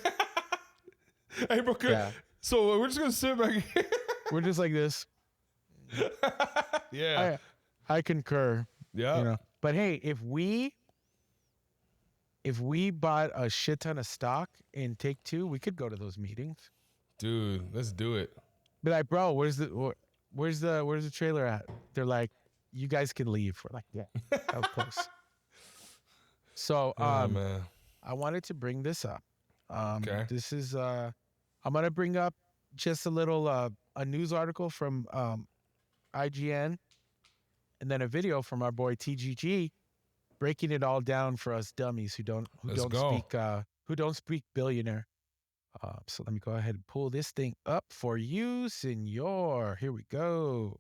Hey, bro. Yeah, So we're just gonna sit back here. we're just like this. Yeah. I concur. Yep. But hey, if we bought a shit ton of stock in Take Two, we could go to those meetings. Dude, let's do it. Be like, bro, where's the trailer at? They're like, you guys can leave. We're like, yeah, that was close. So Oh man. I wanted to bring this up. Okay. This is I'm gonna bring up just a little a news article from IGN, and then a video from our boy TGG breaking it all down for us dummies who Let's go. don't speak billionaire. So let me go ahead and pull this thing up for you, senor. Here we go.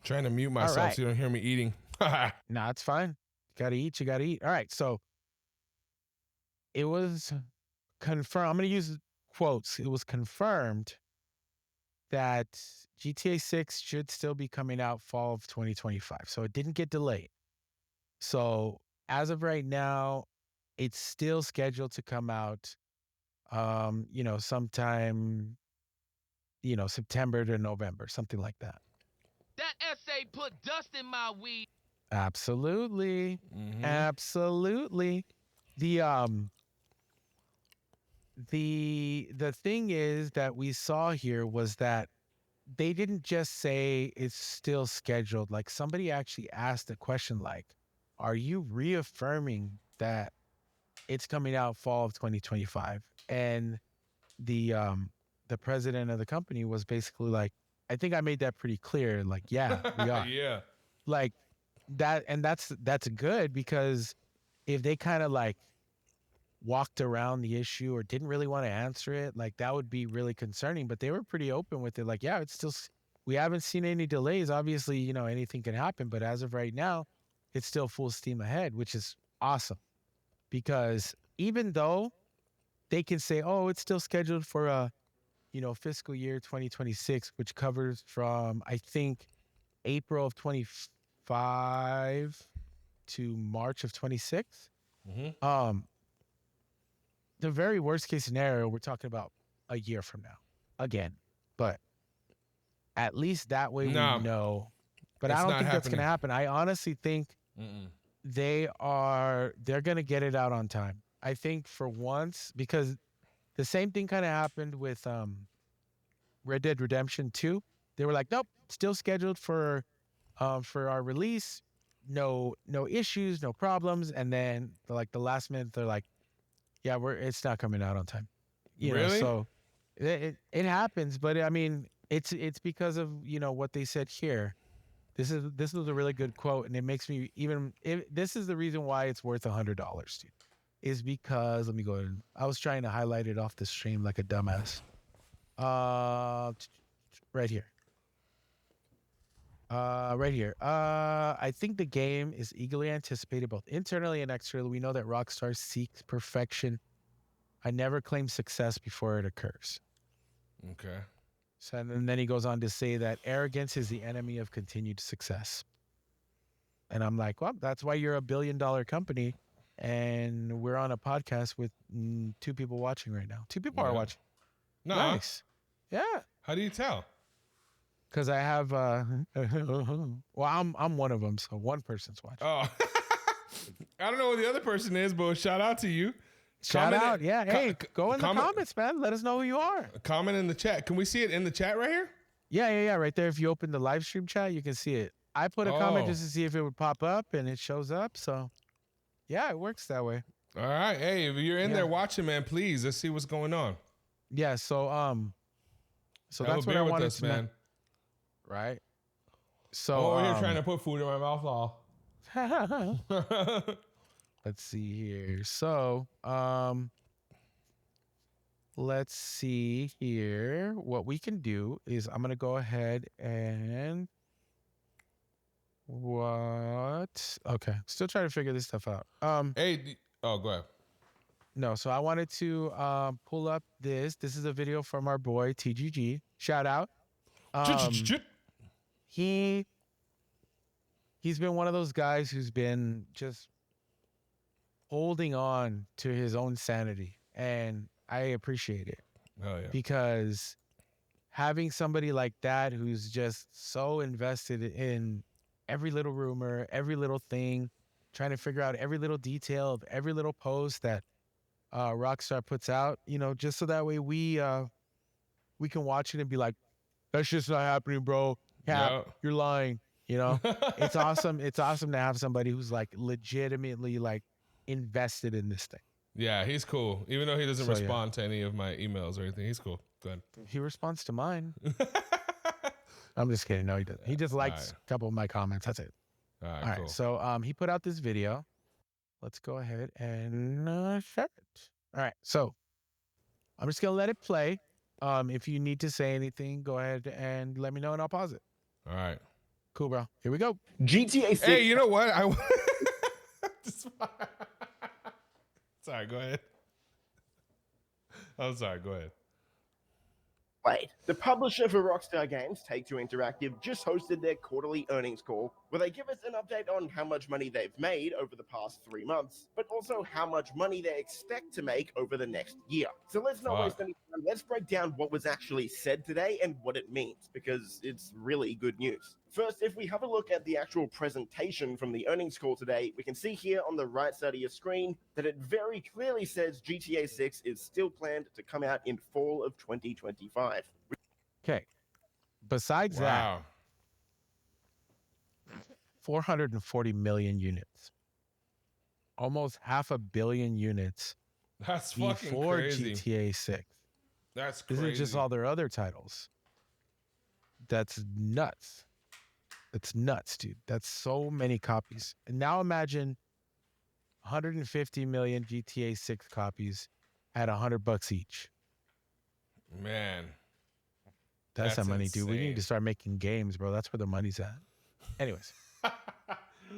Trying to mute All myself right. so you don't hear me eating. Nah, it's fine. You gotta eat. You gotta eat. All right. So it was confirmed. I'm gonna use quotes. It was confirmed that GTA 6 should still be coming out fall of 2025. So it didn't get delayed. So as of right now, it's still scheduled to come out sometime, September to November, something like that. That essay put dust in my weed. Absolutely. Mm-hmm. Absolutely. The the thing is that we saw here was that they didn't just say it's still scheduled. Like somebody actually asked a question like, are you reaffirming that it's coming out fall of 2025? And the president of the company was basically like, I think I made that pretty clear. Like, yeah, we are. Yeah. Like that, and that's good, because if they kind of like walked around the issue or didn't really want to answer it, like that would be really concerning. But they were pretty open with it. Like, yeah, it's still, we haven't seen any delays. Obviously, anything can happen, but as of right now, it's still full steam ahead, which is awesome. Because even though they can say, oh, it's still scheduled for fiscal year 2026, which covers from, I think, April of 25 to March of 26. Mm-hmm. The very worst case scenario, we're talking about a year from now again. But at least that way we Nah, know. But I it's don't not think that's going to happening. happen. I honestly think Mm-mm. they're going to get it out on time. I think for once, because the same thing kind of happened with Red Dead Redemption 2. They were like, nope, still scheduled for our release. No issues, no problems. And then like the last minute, they're like, yeah, it's not coming out on time. Really? So it happens, but I mean, it's because of what they said here. This was a really good quote, and it makes me this is the reason why it's worth $100, dude. Is because, let me go ahead. I was trying to highlight it off the stream like a dumbass. Right here. Right here. I think the game is eagerly anticipated both internally and externally. We know that Rockstar seeks perfection. I never claim success before it occurs. Okay. So, and then he goes on to say that arrogance is the enemy of continued success. And I'm like, well, that's why you're $1 billion company, and we're on a podcast with 2 people watching right now. 2 people are Yeah. watching. Nah. Nice. Yeah. How do you tell? Because I have well, I'm one of them, so one person's watching. Oh. I don't know who the other person is, but shout out to you. Shout out. Yeah. Hey, go in the comment, comments, man. Let us know who you are. Comment in the chat. Can we see it in the chat right here? Yeah. Right there. If you open the live stream chat, you can see it. I put a comment just to see if it would pop up, and it shows up. So, yeah, it works that way. All right. Hey, if you're in there watching, man, please, let's see what's going on. Yeah. So that's what I wanted to man. Right. So over here trying to put food in my mouth all. Let's see here. So, let's see here. What we can do is I'm going to go ahead and okay. Still trying to figure this stuff out. Hey, go ahead. No, so I wanted to pull up this. This is a video from our boy TGG. Shout out. He's been one of those guys who's been just holding on to his own sanity, and I appreciate it. Oh yeah. Because having somebody like that who's just so invested in every little rumor, every little thing, trying to figure out every little detail of every little post that Rockstar puts out, just so that way we can watch it and be like, that's just not happening, bro. Cap, you're lying. It's awesome. It's awesome to have somebody who's like legitimately like invested in this thing. Yeah, he's cool. Even though he doesn't respond to any of my emails or anything, he's cool. Go ahead. He responds to mine. I'm just kidding. No, he doesn't. He just likes a couple of my comments. That's it. All right, cool. Right. So he put out this video. Let's go ahead and share it. All right. So I'm just gonna let it play. If you need to say anything, go ahead and let me know, and I'll pause it. All right. Cool, bro. Here we go. GTA 6. Hey, you know what? Sorry, go ahead. I'm sorry, go ahead. The publisher for Rockstar Games, Take-Two Interactive, just hosted their quarterly earnings call, where they give us an update on how much money they've made over the past 3 months, but also how much money they expect to make over the next year. So let's not waste any time. Let's break down what was actually said today and what it means, because it's really good news. First, if we have a look at the actual presentation from the earnings call today, we can see here on the right side of your screen that it very clearly says GTA 6 is still planned to come out in fall of 2025. Okay. Besides that, 440 million units. Almost 500 million units. That's fucking before crazy. GTA 6. That's crazy. This is just all their other titles. That's nuts. It's nuts, dude. That's so many copies. And now imagine 150 million GTA 6 copies at $100 each. Man. That's that money, dude. We need to start making games, bro. That's where the money's at. Anyways.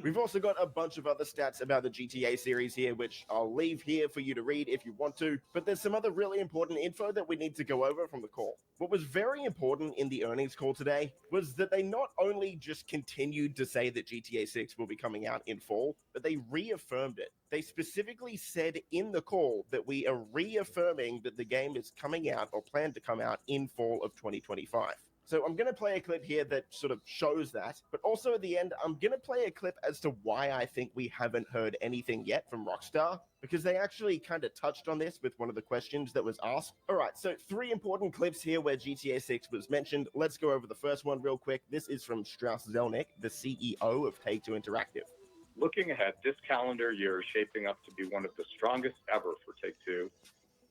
We've also got a bunch of other stats about the GTA series here, which I'll leave here for you to read if you want to, but there's some other really important info that we need to go over from the call. What was very important in the earnings call today was that they not only just continued to say that GTA 6 will be coming out in fall, but they reaffirmed it. They specifically said in the call that we are reaffirming that the game is coming out or planned to come out in fall of 2025. So I'm going to play a clip here that sort of shows that, but also at the end, I'm going to play a clip as to why I think we haven't heard anything yet from Rockstar, because they actually kind of touched on this with one of the questions that was asked. All right, so 3 important clips here where GTA 6 was mentioned. Let's go over the first one real quick. This is from Strauss Zelnick, the CEO of Take-Two Interactive. Looking ahead, this calendar year is shaping up to be one of the strongest ever for Take-Two,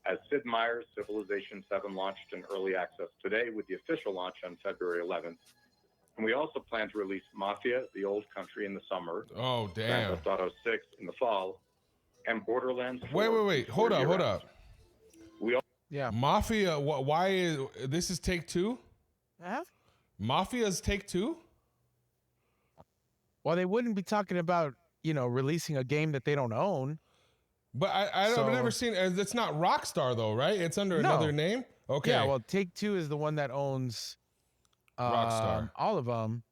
as Sid Meier's Civilization 7 launched in early access today with the official launch on February 11th. And we also plan to release Mafia, The Old Country in the summer. Oh, damn. Grand Theft Auto 6 in the fall. And Borderlands 4. Wait. Hold up. Yeah. Mafia, why is, this is Take-Two? Huh? Mafia's Take-Two? Well, they wouldn't be talking about, releasing a game that they don't own. But I've never seen, it's not Rockstar though, right? It's under another name? Okay. Yeah, well, Take-Two is the one that owns Rockstar. all of them.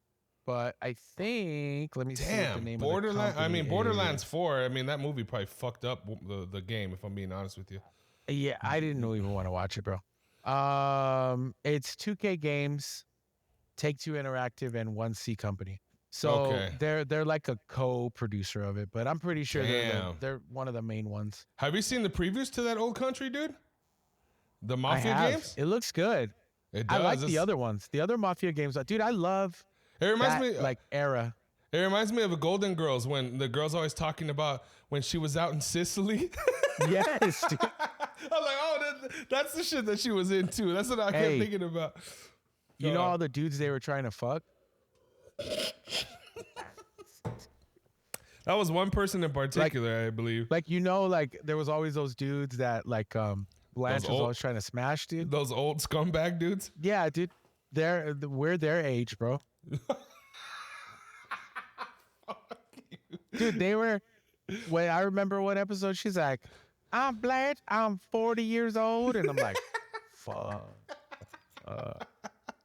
But I think, let me see what the name Borderlands, of the company Borderlands is. 4, that movie probably fucked up the game, if I'm being honest with you. Yeah, I didn't even want to watch it, bro. It's 2K Games, Take-Two Interactive, and 1C Company. So Okay. they're like a co-producer of it, but I'm pretty sure Damn. they're one of the main ones. Have you seen the previews to that Old Country, dude? The I Mafia have. games? It looks good. It I does. like the other ones. The other Mafia games. Dude, I love It reminds that me like era. It reminds me of a Golden Girls when the girl's always talking about when she was out in Sicily. Yes, dude. I'm like, oh, that's the shit that she was into. That's what I kept Hey. thinking about. You know all the dudes they were trying to fuck? That was one person in particular, I believe. Like like there was always those dudes that like Blanche was always trying to smash, dude. Those old scumbag dudes. Yeah, dude. We're their age, bro. Dude, they were. When I remember one episode, she's like, "I'm Blanche. I'm 40 years old," and I'm like, "Fuck,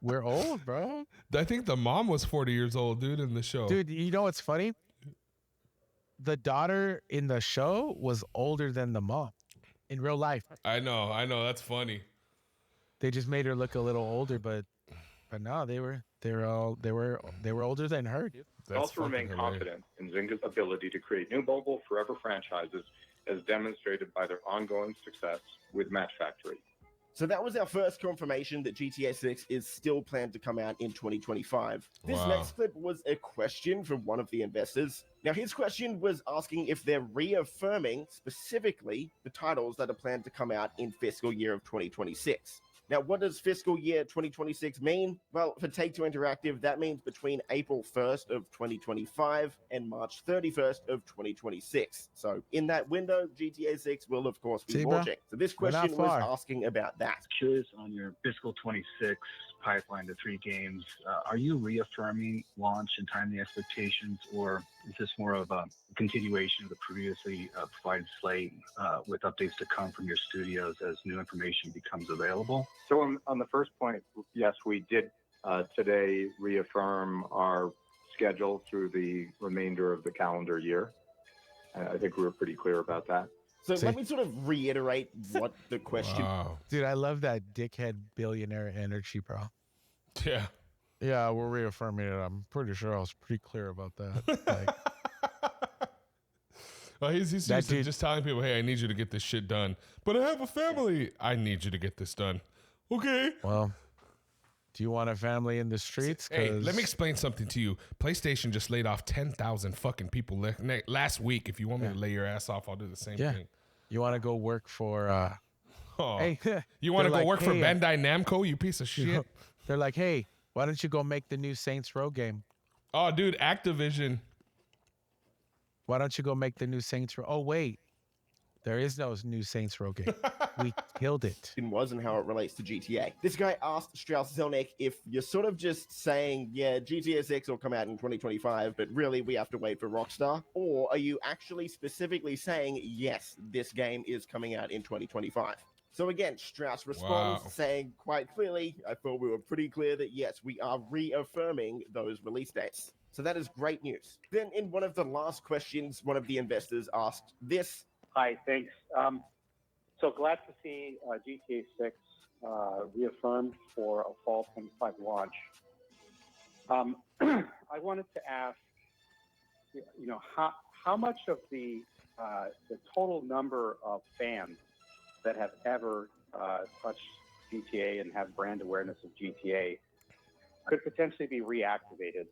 we're old, bro." I think the mom was 40 years old, dude, in the show. Dude, you know what's funny? The daughter in the show was older than the mom in real life. I know. That's funny. They just made her look a little older, but no, they were older than her, dude. We also remain confident in Zynga's ability to create new mobile forever franchises, as demonstrated by their ongoing success with Match Factory. So that was our first confirmation that GTA 6 is still planned to come out in 2025. This next clip was a question from one of the investors. Now, his question was asking if they're reaffirming specifically the titles that are planned to come out in fiscal year of 2026. Now, what does fiscal year 2026 mean? Well, for Take-Two Interactive, that means between April 1st of 2025 and March 31st of 2026. So in that window, GTA 6 will, of course, be launching. So this question was asking about that. Curious on your fiscal 26 pipeline to 3 games. Are you reaffirming launch and timely expectations, or is this more of a continuation of the previously provided slate with updates to come from your studios as new information becomes available? So on the first point, yes, we did today reaffirm our schedule through the remainder of the calendar year. I think we were pretty clear about that. So let me sort of reiterate what the question... Dude, I love that dickhead billionaire energy, bro. Yeah. Yeah, we're reaffirming it. I'm pretty sure I was pretty clear about that. Like, well, he's used to just telling people, hey, I need you to get this shit done. But I have a family. I need you to get this done. Okay. Well, do you want a family in the streets? Hey, let me explain something to you. PlayStation just laid off 10,000 fucking people last week. If you want me to lay your ass off, I'll do the same thing. You want to go work for... hey, you want to go work for Bandai Namco, you piece of shit? They're like, hey, why don't you go make the new Saints Row game? Oh, dude, Activision. Why don't you go make the new Saints Row? Oh, wait. There is no new Saints Row game. We killed it. It wasn't how it relates to GTA. This guy asked Strauss Zelnick if you're sort of just saying, yeah, GTA 6 will come out in 2025, but really we have to wait for Rockstar? Or are you actually specifically saying, yes, this game is coming out in 2025? So again, Strauss responds saying quite clearly, I thought we were pretty clear that yes, we are reaffirming those release dates. So that is great news. Then in one of the last questions, one of the investors asked this. Hi, thanks. So glad to see GTA 6 reaffirmed for a fall 25 launch. I wanted to ask, you know, how much of the total number of fans that have ever touched GTA and have brand awareness of GTA could potentially be reactivated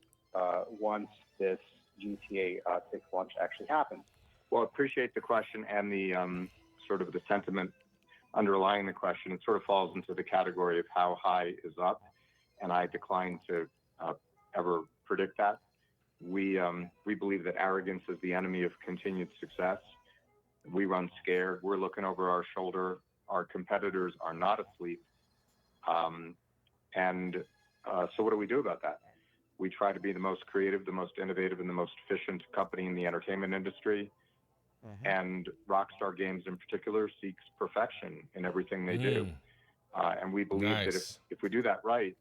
once this GTA 6 launch actually happens? Well, I appreciate the question and the sort of the sentiment underlying the question. It sort of falls into the category of how high is up, and I decline to ever predict that. We believe that arrogance is the enemy of continued success. We run scared. We're looking over our shoulder. Our competitors are not asleep. So what do we do about that? We try to be the most creative, the most innovative, and the most efficient company in the entertainment industry. And Rockstar Games in particular seeks perfection in everything they do. And we believe that if we do that right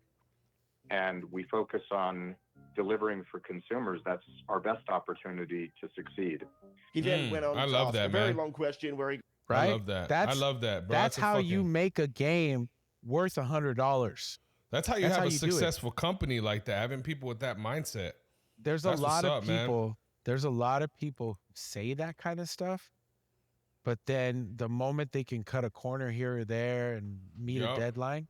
and we focus on delivering for consumers, that's our best opportunity to succeed. He then went on to ask a very long question where he... Right? I love that. I love that, bro. That's how you make a game worth $100. That's how you have a successful company like that, having people with that mindset. there's a That's what's lot of up, man. people. There's a lot of people who say that kind of stuff, but then the moment they can cut a corner here or there and meet a Yup. deadline,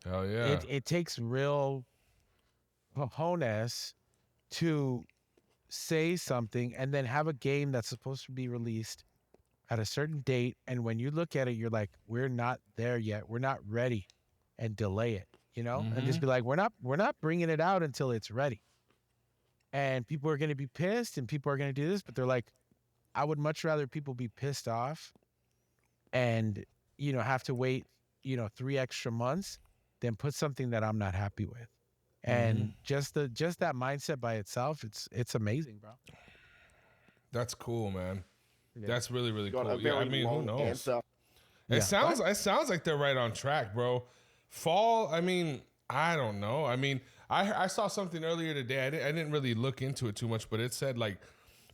Hell yeah. it takes real cojones to say something and then have a game that's supposed to be released at a certain date, and when you look at it, you're like, we're not there yet, we're not ready, and delay it, and just be like, we're not bringing it out until it's ready. And people are going to be pissed and people are going to do this, but they're like, I would much rather people be pissed off and have to wait 3 extra months than put something that I'm not happy with. And just that mindset by itself, it's amazing, bro. That's cool, man. Yeah. That's really, really Got cool. a very I mean, who long knows? answer. It Yeah. sounds like they're right on track, bro. Fall, I mean, I don't know. I mean, I saw something earlier today. I didn't really look into it too much, but it said like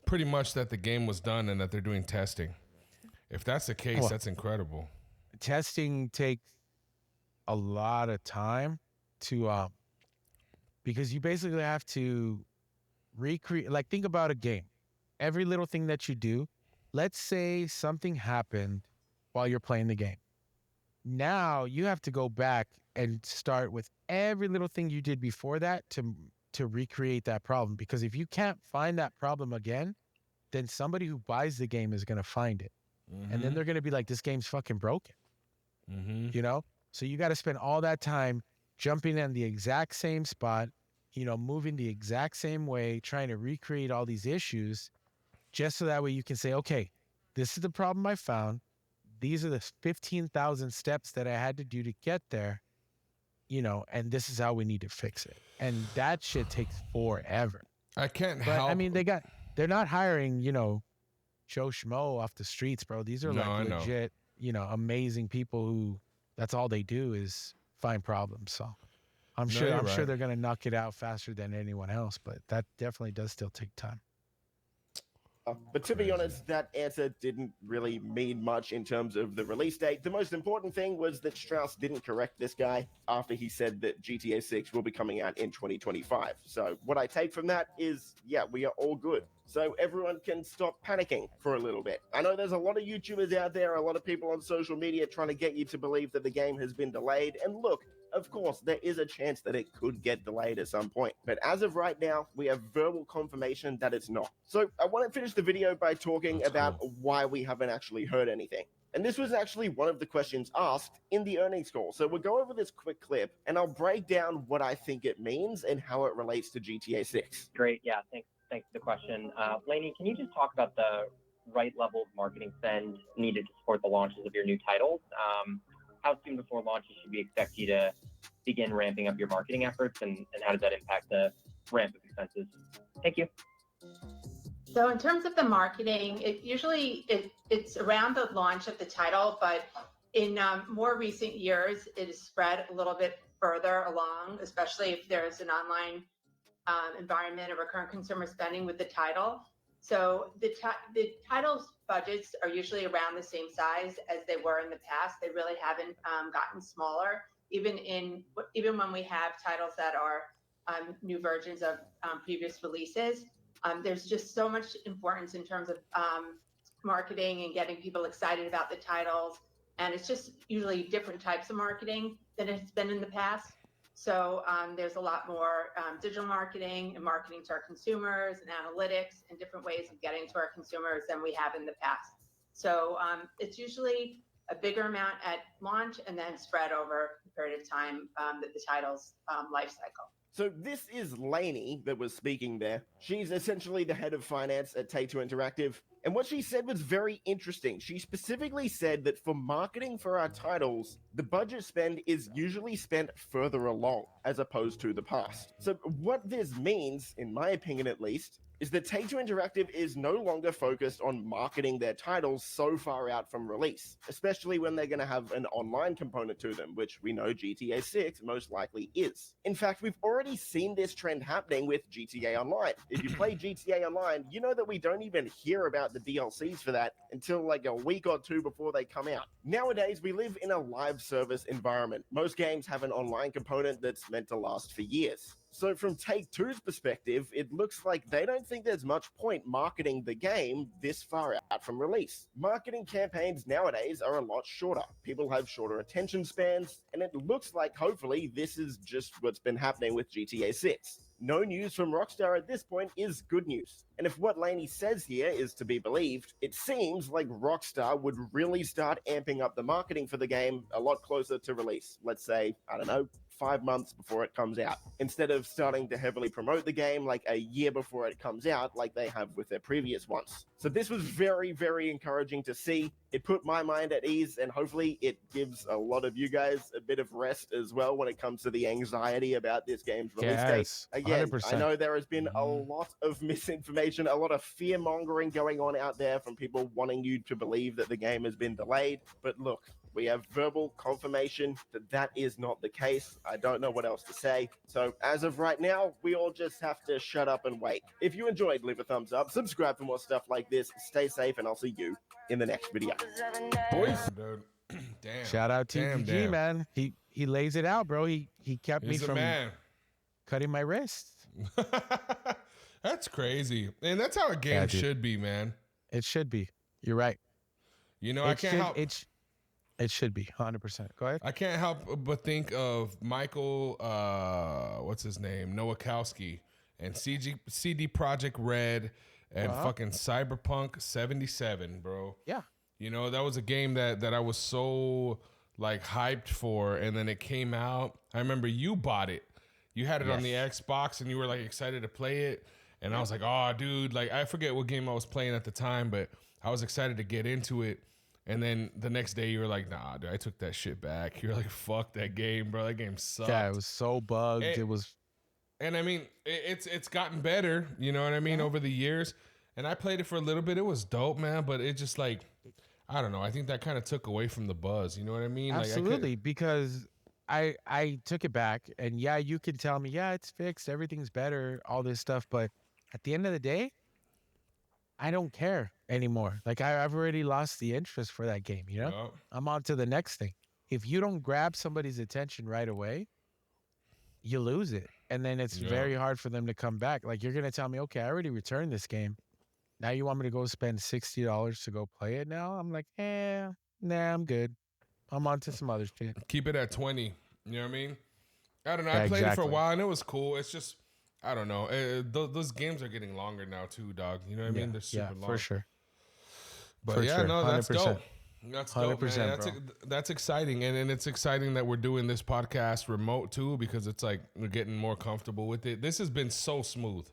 pretty much that the game was done and that they're doing testing. If that's the case, Well, that's incredible. testing takes a lot of time to because you basically have to recreate, like, think about a game. Every little thing that you do, let's say something happened while you're playing the game. Now you have to go back and start with every little thing you did before that to recreate that problem, because if you can't find that problem again, then somebody who buys the game is going to find it. And then they're going to be like, this game's fucking broken. So you got to spend all that time jumping in the exact same spot, moving the exact same way, trying to recreate all these issues, just so that way you can say, okay, this is the problem I found. These are the 15,000 steps that I had to do to get there, and this is how we need to fix it. And that shit takes forever. I can't But help. I mean, they're not hiring, Joe Schmo off the streets, bro. These are No, like I know. legit, amazing people who that's all they do is find problems. So I'm No, sure you're sure right. they're gonna knock it out faster than anyone else, but that definitely does still take time. But to be honest, that answer didn't really mean much in terms of the release date. The most important thing was that Strauss didn't correct this guy after he said that GTA 6 will be coming out in 2025. So what I take from that is, yeah, we are all good. So everyone can stop panicking for a little bit. I know there's a lot of YouTubers out there, a lot of people on social media trying to get you to believe that the game has been delayed. And look, of course, there is a chance that it could get delayed at some point. But as of right now, we have verbal confirmation that it's not. So I want to finish the video by talking about why we haven't actually heard anything. And this was actually one of the questions asked in the earnings call. So we'll go over this quick clip and I'll break down what I think it means and how it relates to GTA 6. Great. Yeah. Thanks for the question. Lainey, can you just talk about the right level of marketing spend needed to support the launches of your new titles? How soon before launches should we expect you to begin ramping up your marketing efforts, and how does that impact the ramp of expenses? Thank you. So in terms of the marketing, it's around the launch of the title, but in more recent years, it is spread a little bit further along, especially if there's an online environment of recurrent consumer spending with the title. So the title's budgets are usually around the same size as they were in the past. They really haven't gotten smaller, even when we have titles that are new versions of previous releases. There's just so much importance in terms of marketing and getting people excited about the titles. And it's just usually different types of marketing than it's been in the past. So there's a lot more digital marketing and marketing to our consumers and analytics and different ways of getting to our consumers than we have in the past. So it's usually a bigger amount at launch and then spread over the period of time that the title's life cycle. So this is Lainey that was speaking there. She's essentially the head of finance at Take-Two Interactive. And what she said was very interesting. She specifically said that for marketing for our titles, the budget spend is usually spent further along as opposed to the past. So what this means, in my opinion at least, is that Take-Two Interactive is no longer focused on marketing their titles so far out from release, especially when they're going to have an online component to them, which we know GTA 6 most likely is. In fact, we've already seen this trend happening with GTA Online. If you play GTA Online, you know that we don't even hear about the DLCs for that until like a week or two before they come out. Nowadays, we live in a live service environment. Most games have an online component that's meant to last for years. So from Take-Two's perspective, it looks like they don't think there's much point marketing the game this far out from release. Marketing campaigns nowadays are a lot shorter. People have shorter attention spans, and it looks like hopefully this is just what's been happening with GTA 6. No news from Rockstar at this point is good news. And if what Laney says here is to be believed, it seems like Rockstar would really start amping up the marketing for the game a lot closer to release. Let's say, I don't know, 5 months before it comes out, instead of starting to heavily promote the game like a year before it comes out like they have with their previous ones. So this was very, very encouraging to see. It put my mind at ease, and hopefully it gives a lot of you guys a bit of rest as well when it comes to the anxiety about this game's release date. Again, 100%. I know there has been a lot of misinformation, a lot of fear-mongering going on out there from people wanting you to believe that the game has been delayed, but look, we have verbal confirmation that that is not the case. I don't know what else to say. So as of right now, we all just have to shut up and wait. If you enjoyed, leave a thumbs up, subscribe for more stuff like this, stay safe, and I'll see you in the next video. Boys, dude. Damn. Shout out TPG, man. He lays it out, bro. He kept He's me a from man. cutting my wrists. That's crazy. And that's how a game should be, man. It should be. You're right. You know, I can't help. It should be 100%. Go ahead. I can't help but think of Michael, what's his name? Nowakowski and CD Projekt Red and fucking Cyberpunk 77, bro. Yeah. You know, that was a game that I was so like hyped for, and then it came out. I remember you bought it. You had it on the Xbox and you were like excited to play it. And I was like, oh, dude, like I forget what game I was playing at the time, but I was excited to get into it. And then the next day you were like, nah, dude, I took that shit back. You're like, fuck that game, bro. That game sucked. Yeah, it was so bugged. It was. And I mean, it's gotten better, you know what I mean, over the years. And I played it for a little bit. It was dope, man. But it just like, I don't know. I think that kind of took away from the buzz. You know what I mean? Absolutely, because I took it back. And yeah, you can tell me, yeah, it's fixed. Everything's better, all this stuff. But at the end of the day, I don't care anymore. Like I've already lost the interest for that game, you know? Yep. I'm on to the next thing. If you don't grab somebody's attention right away, you lose it. And then it's very hard for them to come back. Like you're going to tell me, okay, I already returned this game. Now you want me to go spend $60 to go play it now? I'm like, nah, I'm good. I'm on to some other shit. Keep it at 20. You know what I mean? I don't know. I played it for a while and it was cool. It's just, I don't know. Those games are getting longer now too, dog. You know what I mean? They're super long. For sure. But for yeah, sure. no, that's 100%. dope. That's dope, man. Bro. That's exciting. And it's exciting that we're doing this podcast remote too, because it's like we're getting more comfortable with it. This has been so smooth.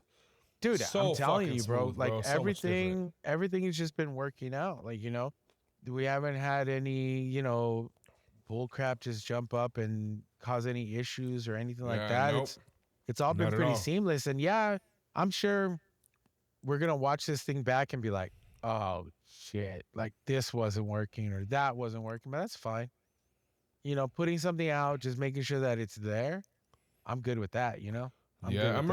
Dude, so I'm telling you, bro, smooth, like bro. So everything has just been working out. Like, you know, we haven't had any, you know, bull crap just jump up and cause any issues or anything like that. Nope. It's all been Not at pretty all. seamless. And yeah, I'm sure we're going to watch this thing back and be like, oh shit, like this wasn't working or that wasn't working, but that's fine. You know, putting something out, just making sure that it's there. I'm good with that, you know? I'm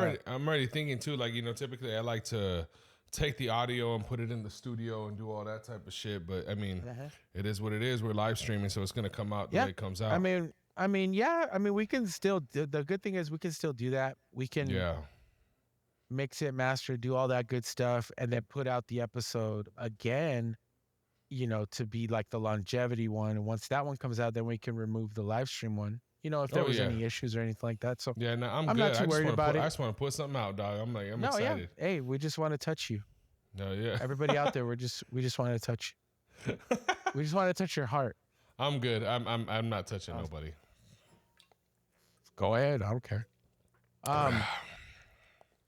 already thinking too, like, you know, typically I like to take the audio and put it in the studio and do all that type of shit. But I mean, it is what it is. We're live streaming, so it's going to come out the way it comes out. I mean, we can still do, the good thing is we can still do that. We can mix it, master, do all that good stuff, and then put out the episode again, you know, to be like the longevity one. And once that one comes out, then we can remove the live stream one, you know, if there was any issues or anything like that. So yeah, no, I'm good. not too worried about it. I just want to put something out, dog. I'm excited. Yeah. Hey, we just want to touch you. No, yeah. Everybody out there, we just want to touch you. We just want to touch your heart. I'm good. I'm not touching nobody. Go ahead. I don't care.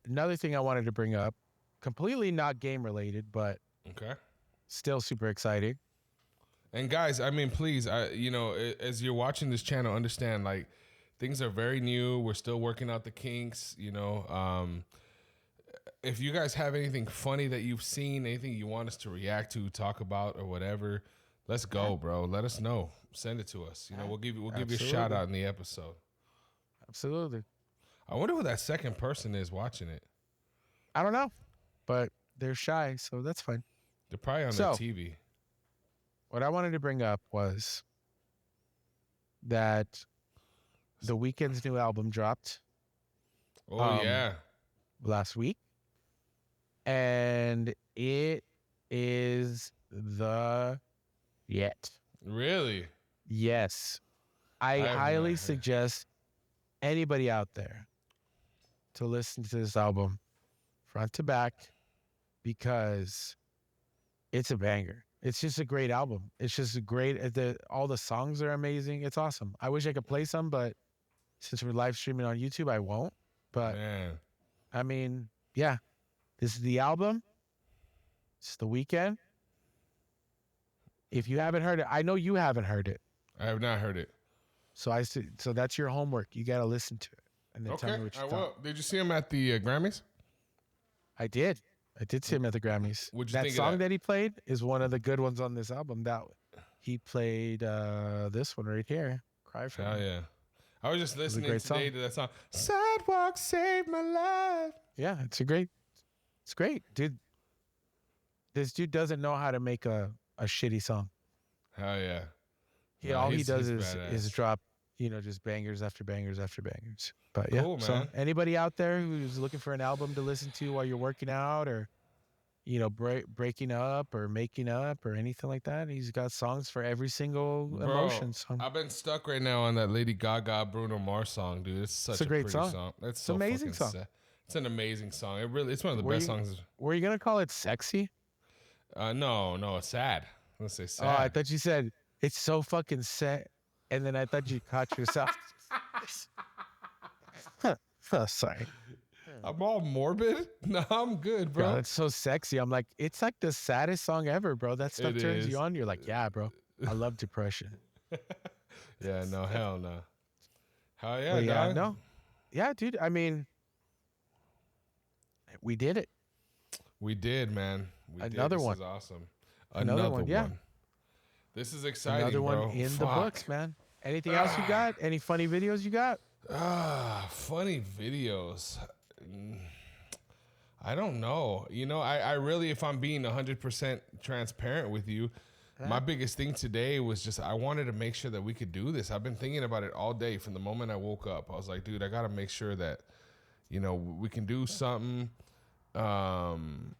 Another thing I wanted to bring up, completely not game related, but still super exciting. And guys, I mean, please, you know, as you're watching this channel, understand, like, things are very new. We're still working out the kinks, you know. If you guys have anything funny that you've seen, anything you want us to react to, talk about, or whatever, let's go, bro. Let us know. Send it to us. You know, we'll give you a shout out in the episode. Absolutely. I wonder who that second person is watching it. I don't know, but they're shy, so that's fine. They're probably on their TV. What I wanted to bring up was that The Weeknd's new album dropped. Oh yeah. last week, and it is the yet. Really? Yes, I I have not highly heard. suggest anybody out there to listen to this album front to back because it's a banger. It's just a great album. It's just a great. All the songs are amazing. It's awesome. I wish I could play some, but since we're live streaming on YouTube, I won't. But Man. I mean, yeah, this is the album. It's the weekend. If you haven't heard it, I know you haven't heard it. I have not heard it. So that's your homework. You got to listen to it and then tell Okay, me what you I thought. will. Did you see him at the Grammys? I did. I did see him at the Grammys. What'd you That think of song that? that he played is one of the good ones on this album. That he played this one right here. Cry for Hell Me. yeah. I was just listening great today song. to that song. Sidewalk saved my life. Yeah, it's great, dude. This dude doesn't know how to make a shitty song. Hell yeah. All he does he's is badass. drop, just bangers after bangers after bangers. But yeah, Cool, so man. anybody out there who's looking for an album to listen to while you're working out or breaking up or making up or anything like that, he's got songs for every single Bro, emotion. So I've been stuck right now on that Lady Gaga Bruno Mars song, dude. It's such a a great pretty song. song. It's It's so an amazing fucking song. sad. It's an amazing song. It's one of the Were best you- songs. Were you gonna call it sexy? No, it's sad. Let's say sad. Oh, I thought you said it's so fucking set, and then I thought you caught yourself. Oh, sorry. I'm all morbid. No, I'm good, bro. God, it's so sexy. I'm like, it's like the saddest song ever, bro. That stuff It turns is. you on. You're like, yeah, bro. I love depression. Yeah, no, hell no. Hell yeah, But yeah, dog. no. Yeah, dude. I mean, we did it. We did, man. We Another did. This one. is awesome. Another one, yeah. This is exciting, Another one bro. in the Fuck. books, man. Anything else you got? Any funny videos you got? Funny videos. I don't know. I really, if I'm being 100% transparent with you, my biggest thing today was just I wanted to make sure that we could do this. I've been thinking about it all day from the moment I woke up. I was like, dude, I got to make sure that, we can do something. And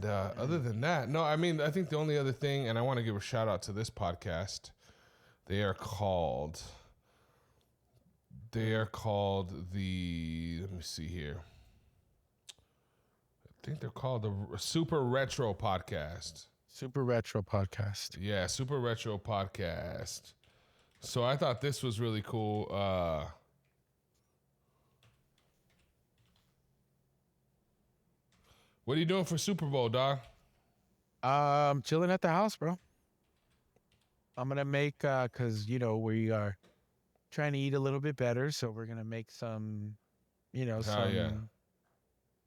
other than that, no, I mean, I think the only other thing, and I want to give a shout out to this podcast. They are called the, let me see here. I think they're called the Super Retro Podcast. Super Retro Podcast. Yeah, Super Retro Podcast. So I thought this was really cool. What are you doing for Super Bowl, dog? Chilling at the house, bro. I'm gonna make cause we are trying to eat a little bit better, so we're gonna make some,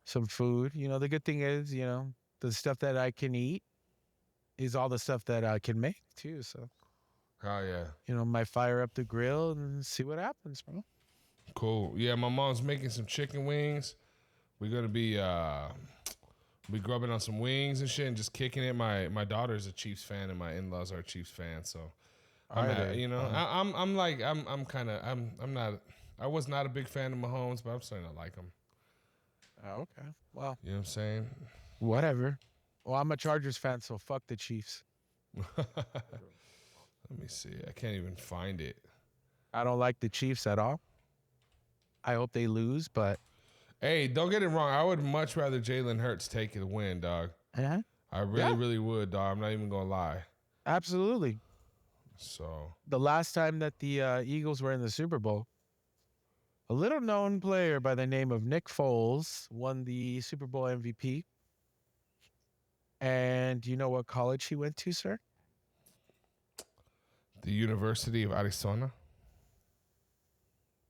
some food. The good thing is, the stuff that I can eat is all the stuff that I can make too. So, Oh yeah. might fire up the grill and see what happens, bro. Cool. Yeah, my mom's making some chicken wings. We're gonna be grubbing on some wings and shit and just kicking it. My daughter's a Chiefs fan and my in-laws are Chiefs fans, so I was not a big fan of Mahomes, but I'm starting to like him. Oh, okay. Well, You know what I'm saying? whatever. Well, I'm a Chargers fan, so fuck the Chiefs. Let me see. I can't even find it. I don't like the Chiefs at all. I hope they lose, but Hey, don't get it wrong. I would much rather Jalen Hurts take the win, dog. I really would, dog. I'm not even gonna lie. Absolutely. So The last time that the Eagles were in the Super Bowl, a little known player by the name of Nick Foles won the Super Bowl MVP. And do you know what college he went to, sir? the University of Arizona.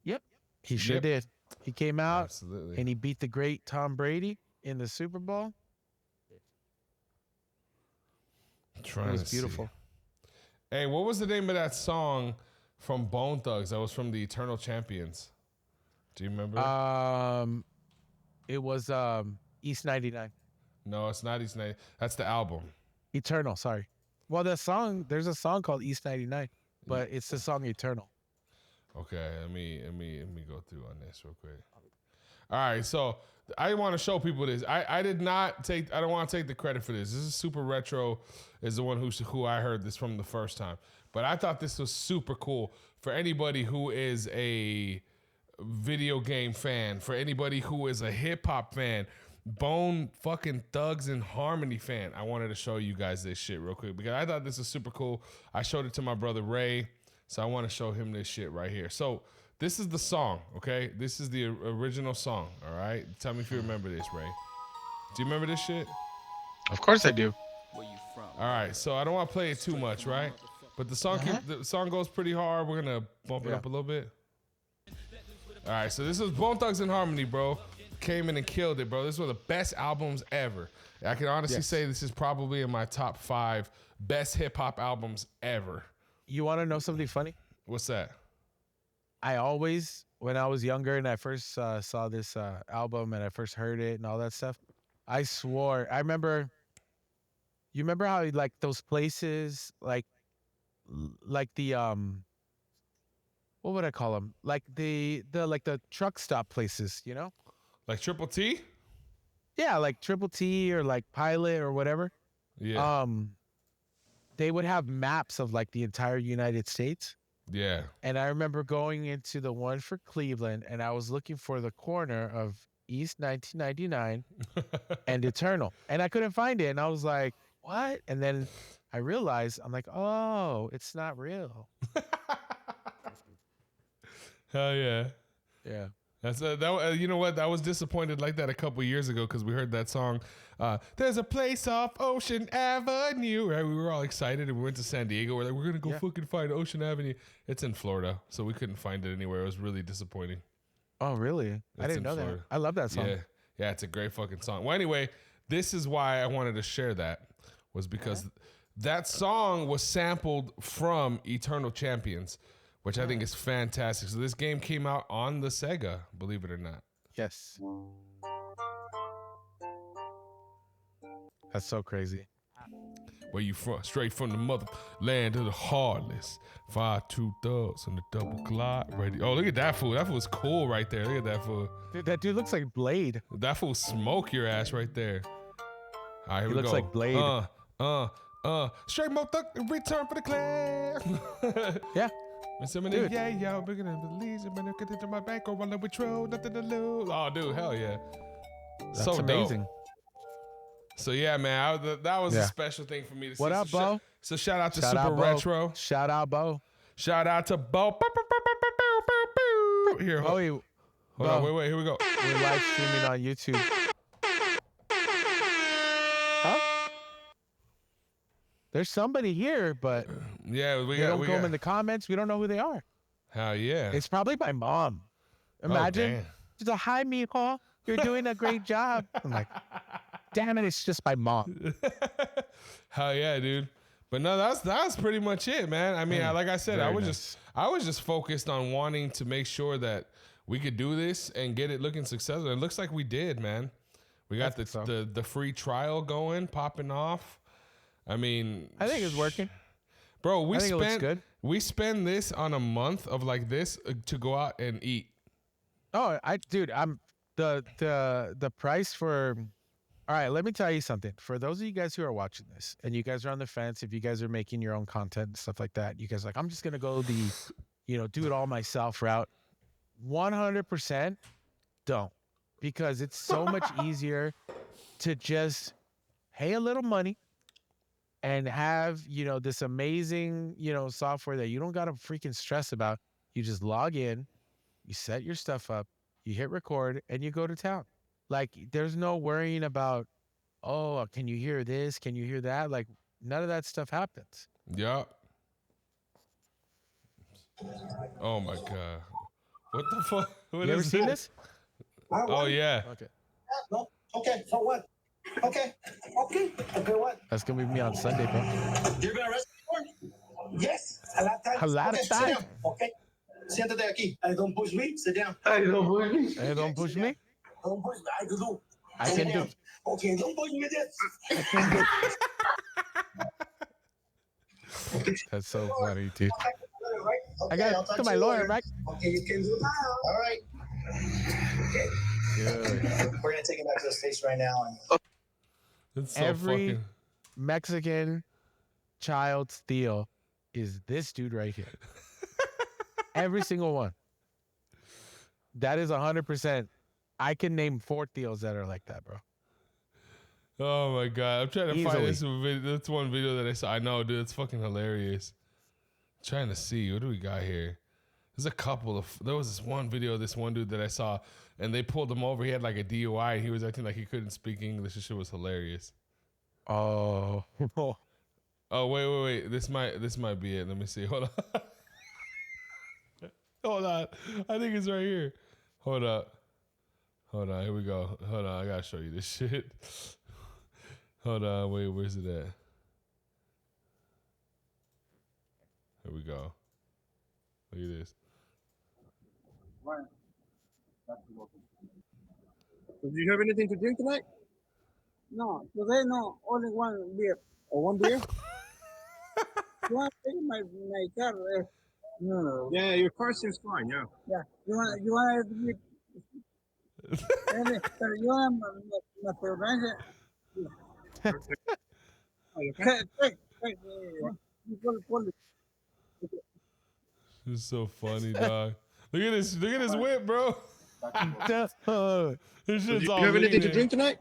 Yep. He sure Yep. did. He came out Absolutely. and he beat the great Tom Brady in the Super Bowl. Trying It was to see. beautiful. Hey, what was the name of that song from Bone Thugs that was from the Eternal Champions? Do you remember? It was East 99. No, it's not East 90. That's the album. Eternal, sorry. Well, there's a song called East 99, but it's the song Eternal. Okay, let me go through on this real quick. All right, so I want to show people this. I don't want to take the credit for this. This is Super Retro is the one who I heard this from the first time. But I thought this was super cool for anybody who is a video game fan, for anybody who is a hip hop fan, Bone fucking Thugs and Harmony fan. I wanted to show you guys this shit real quick because I thought this was super cool. I showed it to my brother Ray, so I want to show him this shit right here. So this is the song, okay? This is the original song, all right? Tell me if you remember this, Ray. Do you remember this shit? Of course I do. All right, so I don't want to play it too much, right? But the song goes pretty hard. We're gonna bump it up a little bit. All right, so this is Bone Thugs and Harmony, bro. Came in and killed it, bro. This is one of the best albums ever. I can honestly say this is probably in my top 5 best hip hop albums ever. You want to know something funny? What's that? I always, when I was younger and I first saw this album and I first heard it and all that stuff, I swore. I remember. You remember how like those places, like the what would I call them? Like the truck stop places, you know? Like Triple T? Yeah, like Triple T or like Pilot or whatever. Yeah. They would have maps of like the entire United States. Yeah. And I remember going into the one for Cleveland and I was looking for the corner of East 1999 and Eternal. And I couldn't find it. And I was like, what? And then I realized, I'm like, oh, it's not real. Hell yeah. Yeah. That's you know what? I was disappointed like that a couple years ago because we heard that song. There's a place off Ocean Avenue. Right? We were all excited and we went to San Diego. We're like, we're gonna go fucking find Ocean Avenue. It's in Florida, so we couldn't find it anywhere. It was really disappointing. Oh, really? I didn't know that. I love that song. Yeah, it's a great fucking song. Well, anyway, this is why I wanted to share that, was because that song was sampled from Eternal Champions, which I think is fantastic. So this game came out on the Sega, believe it or not. Yes. That's so crazy. Where you from? Straight from the motherland of the heartless. 5-2 thugs on the double glide. Ready. Oh, look at that fool. That fool's cool right there. Look at that fool. Dude, that dude looks like Blade. That fool smoke your ass right there. All right, here we go. He looks like Blade. Straight mo thug, return for the class. Yeah. Dude. Yeah, yo, bigger than the leaves. I'm gonna get into my bank or run with Tro, nothing to lose. Oh, dude, hell yeah. That's so amazing. Dope. So yeah, man, that was a special thing for me to see. What up, Bo? So shout out to Super Retro. Shout out, Bo. Shout out to Bo. Here, hold on, wait, here we go. We're live streaming on YouTube. Huh? There's somebody here, but yeah, we don't go in the comments. We don't know who they are. Hell yeah. It's probably my mom. Imagine. She's like, hi, Mijo. You're doing a great job. I'm like, damn it, it's just my mom. Hell yeah, dude. But no, that's pretty much it, man. I mean, like I said, I was just focused on wanting to make sure that we could do this and get it looking successful. It looks like we did, man. We got the free trial going, popping off. I mean, I think it's working. Bro, we spend this on a month of like this to go out and eat. Oh, I'm the price for. All right, let me tell you something. For those of you guys who are watching this and you guys are on the fence, if you guys are making your own content and stuff like that, you guys are like, I'm just going to go do it all myself route. 100% don't, because it's so much easier to just pay a little money and have, this amazing, software that you don't got to freaking stress about. You just log in, you set your stuff up, you hit record, and you go to town. Like, there's no worrying about, oh, can you hear this? Can you hear that? Like, none of that stuff happens. Yup. Oh, my God. What the fuck? You ever seen this? Oh, yeah. Okay. No? Okay, so what? Okay, what? That's going to be me on Sunday, bro. You're going to arrest me? Yes, a lot of times. A lot of times. Okay, siéntate aquí. Don't push me, sit down. Don't push me. Don't push me. Don't push me, I can do. I can do. Okay, don't push me this. That's so funny, dude. right? Okay, I gotta I'll talk talk to my you lawyer, later. Mike. Okay, you can do it now. All right. Okay. Good. We're gonna take him back to the States right now. It's so Every fucking. Mexican child's Theo is this dude right here. Every single one. That is 100%. I can name 4 Theos that are like that, bro. Oh my god, I'm trying to find Easily. this video. That's one video that I saw. I know, dude. It's fucking hilarious. I'm trying to see what do we got here. There's a couple of. There was this one video of this one dude that I saw, and they pulled him over. He had like a DUI. And he was acting like he couldn't speak English. This shit was hilarious. Oh. Oh wait. This might be it. Let me see. Hold on. Hold on. I think it's right here. Hold up. Hold on. Here we go. Hold on. I gotta show you this shit. Hold on. Wait. Where's it at? Here we go. Look at this. Do you have anything to drink tonight? No, today no, only one beer. Or one beer? You want to take my car? No. Yeah, your car seems fine. Yeah. Yeah. You want to be? Pero yo me preferencia. This is so funny, dog. Look at this. Look at his whip, bro. This shit's Do all you have anything to leaning. drink tonight?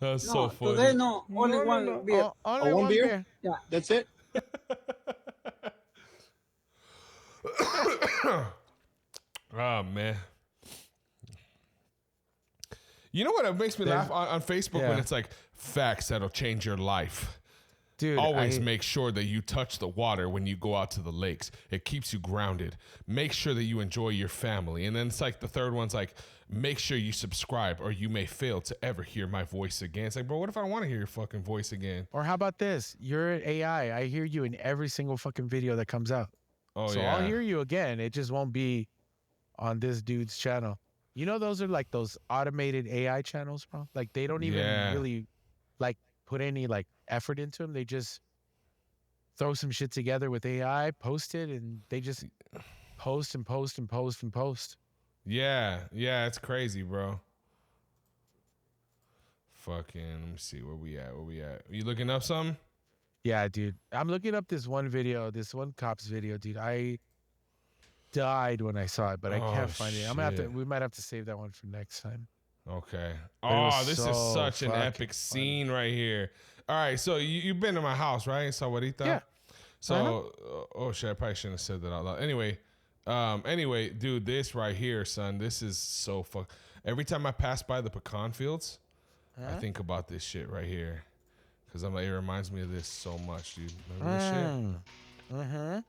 That's so funny. Today no, only one beer. Only one beer? Yeah. That's it? Oh man. You know what makes me laugh on Facebook when it's like facts that'll change your life. Dude, always make sure that you touch the water when you go out to the lakes. It keeps you grounded. Make sure that you enjoy your family. And then it's like the third one's like, make sure you subscribe or you may fail to ever hear my voice again. It's like, bro, what if I want to hear your fucking voice again? Or how about this? You're an AI. I hear you in every single fucking video that comes out. Oh, so yeah. I'll hear you again. It just won't be on this dude's channel. You know, those are like those automated AI channels, bro. Like they don't even really like put any like effort into them. They just throw some shit together with AI, post it, and they just post and post and post and post. Yeah, it's crazy, bro. Fucking, let me see where we at. Are you looking up something? Yeah, dude. I'm looking up this one video, this one cop's video, dude. I died when I saw it, but I can't find it. I'm gonna have to. We might have to save that one for next time. Okay. But This is such an epic scene right here. All right, so you've been to my house, right, Sawarita? Yeah. So, oh shit, I probably shouldn't have said that out loud. Anyway, dude, this right here, son, this is so Every time I pass by the pecan fields, I think about this shit right here, because I'm like, it reminds me of this so much, dude. Remember this shit?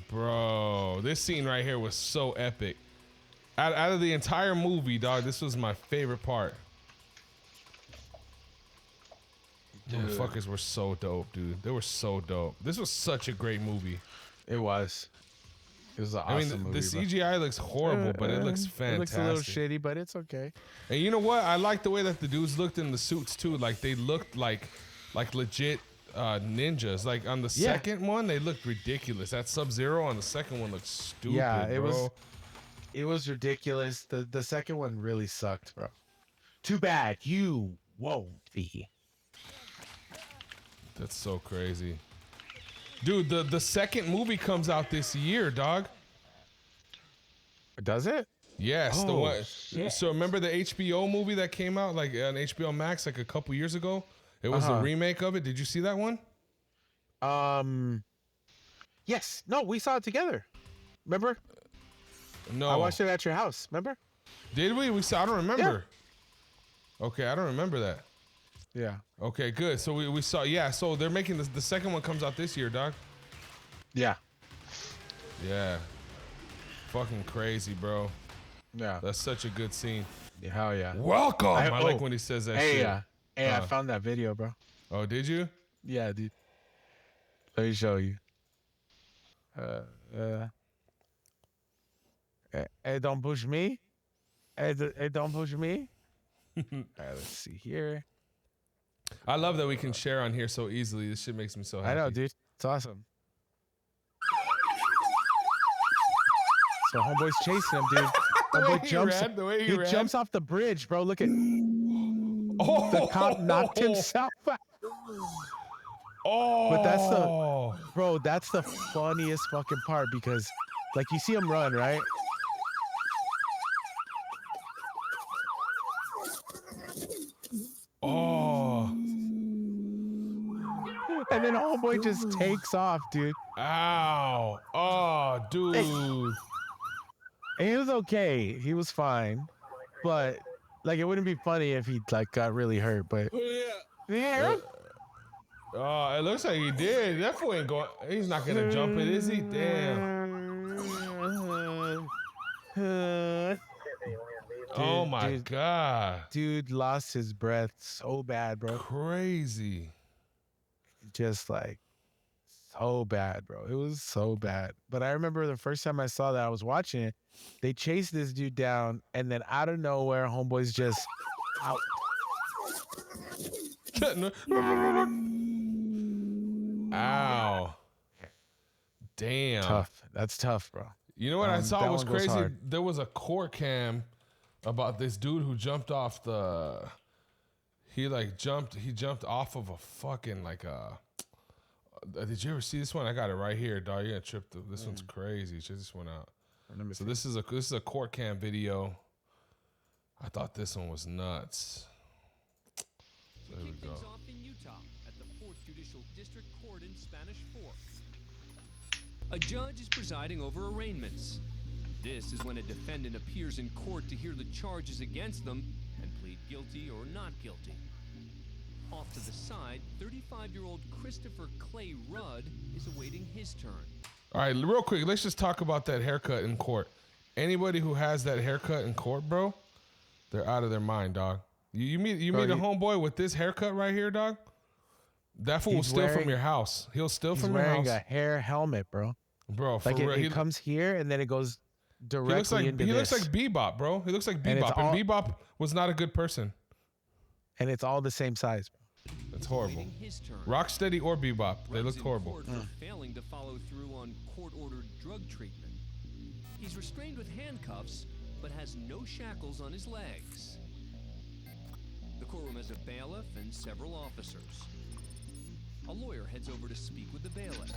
Bro, this scene right here was so epic. Out of the entire movie, dog, this was my favorite part. Motherfuckers were so dope, dude. They were so dope. This was such a great movie. It was. It was an awesome movie. The CGI looks horrible, but it looks fantastic. It looks a little shitty, but it's okay. And you know what? I like the way that the dudes looked in the suits too. Like they looked like legit ninjas. Like on the second one, they looked ridiculous. That Sub-Zero on the second one looked stupid. Yeah, bro. It was ridiculous. The second one really sucked, bro. Too bad you won't be. That's so crazy. Dude, the second movie comes out this year, dog. Does it? Yes, the Oh, one. shit. So remember the HBO movie that came out like on HBO Max like a couple years ago? It was a remake of it. Did you see that one? Yes. No, we saw it together. Remember? No. I watched it at your house. Remember? Did we? We saw. I don't remember. Okay, I don't remember that. Yeah. Okay, good. So we saw. Yeah. So they're making the second one comes out this year, dog. Yeah. Yeah. Fucking crazy, bro. Yeah. That's such a good scene. Yeah, hell yeah. Welcome. I like when he says that shit. Hey, I found that video, bro. Oh, did you? Yeah, dude. Let me show you. Hey, don't push me. Hey, don't push me. All right, let's see here. I love that we can share on here so easily. This shit makes me so happy. I know, dude. It's awesome. So homeboy's chasing him, dude. The way Homeboy he jumps. ran, the way he He ran. jumps off the bridge, bro. Look at Oh, the cop knocked himself out. Oh, But that's the funniest fucking part because, like, you see him run, right? Oh. And then homeboy just takes off, dude. Ow. Oh, dude. And he was okay. He was fine. But, like, it wouldn't be funny if he, like, got really hurt. But, yeah. Oh, it looks like he did. That fool ain't going. He's not going to jump it, is he? Damn. Oh, my God. Dude lost his breath so bad, bro. Crazy. Just, like, so bad, bro. It was so bad. But I remember the first time I saw that, I was watching it. They chased this dude down, and then out of nowhere, homeboy's just out. Ow. Damn. Tough. That's tough, bro. You know what I saw that was one goes crazy? hard. There was a court cam about this dude who jumped off the. He jumped off of a fucking like a. Did you ever see this one? I got it right here, dog. You're gonna trip. This one's crazy. Check this one out. So this is a court cam video. I thought this one was nuts. So here we go. Off in Utah at the 4th Judicial District Court in Spanish Fork. A judge is presiding over arraignments. This is when a defendant appears in court to hear the charges against them and plead guilty or not guilty. Off to the side, 35-year-old Christopher Clay Rudd is awaiting his turn. All right, real quick, let's just talk about that haircut in court. Anybody who has that haircut in court, bro, they're out of their mind, dog. You meet a homeboy with this haircut right here, dog. That fool will steal from your house. He'll steal from your house. He's wearing a hair helmet, bro. Bro, for like real. it comes here and then it goes directly into He this. looks like Bebop, bro. He looks like Bebop, and Bebop was not a good person. And it's all the same size, bro. That's horrible. Rocksteady or Bebop, they looked horrible. For failing to follow through on court-ordered drug treatment. He's restrained with handcuffs, but has no shackles on his legs. The courtroom has a bailiff and several officers. A lawyer heads over to speak with the bailiff.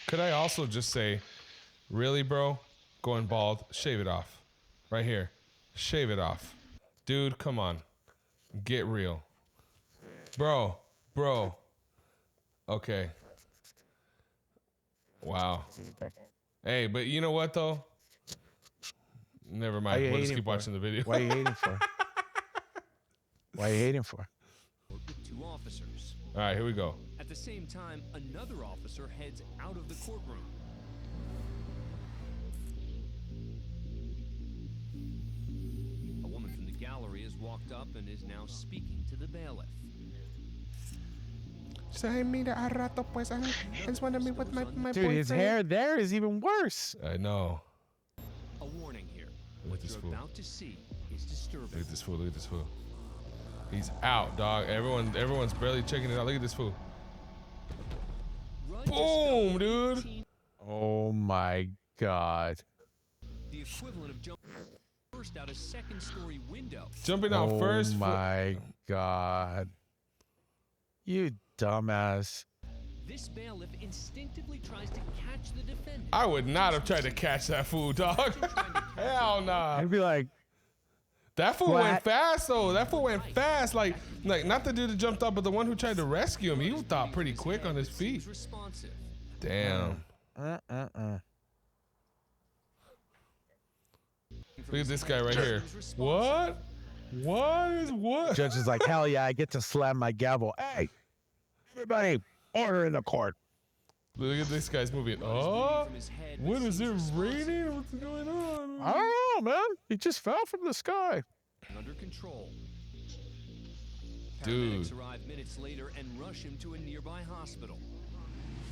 Could I also just say, really, bro? Going bald, shave it off. Right here. Shave it off. Dude, come on. Get real. Bro. Okay. Wow. Hey, but you know what, though? Never mind. We'll just keep watching the video. Why are you hating for? Why are you hating for? With 2 officers. All right, here we go. At the same time, another officer heads out of the courtroom. A woman from the gallery has walked up and is now speaking to the bailiff. Dude, his hair there is even worse. I know. A warning here. Look at this fool. About to see is disturbing. Look at this fool. Look at this fool. He's out, dog. Everyone's barely checking it out. Look at this fool. Boom, dude. Oh my God. The equivalent of jumping first out a second-story window. Jumping out first. Oh my God. You dumbass. This bailiff instinctively tries to catch the defendant. I would not have tried to catch that fool, dog. Hell nah. I'd be like, that fool went fast though. That fool went fast. Like not the dude that jumped up, but the one who tried to rescue him. He thought pretty quick on his feet. Damn. Look at this guy right here. What? What? Judge is like, hell yeah, I get to slam my gavel. Hey, everybody, order in the court. Look at this guy's moving. Oh, what is it raining? What's going on? I don't know, man. He just fell from the sky. Under control. Dude. Paramedics arrive minutes later and rush him to a nearby hospital.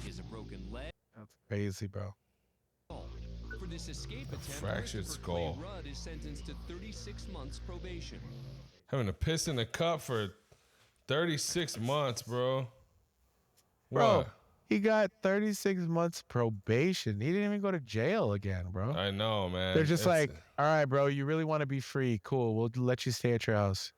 He has a broken leg. That's crazy, bro. For this escape attempt, Fractured skull. Clay Rudd is sentenced to 36 months probation. Having a piss in the cup for 36 months, bro. Bro, What? He got 36 months probation. He didn't even go to jail again, bro. I know, man. They're just like, all right, bro, you really want to be free? Cool, we'll let you stay at your house.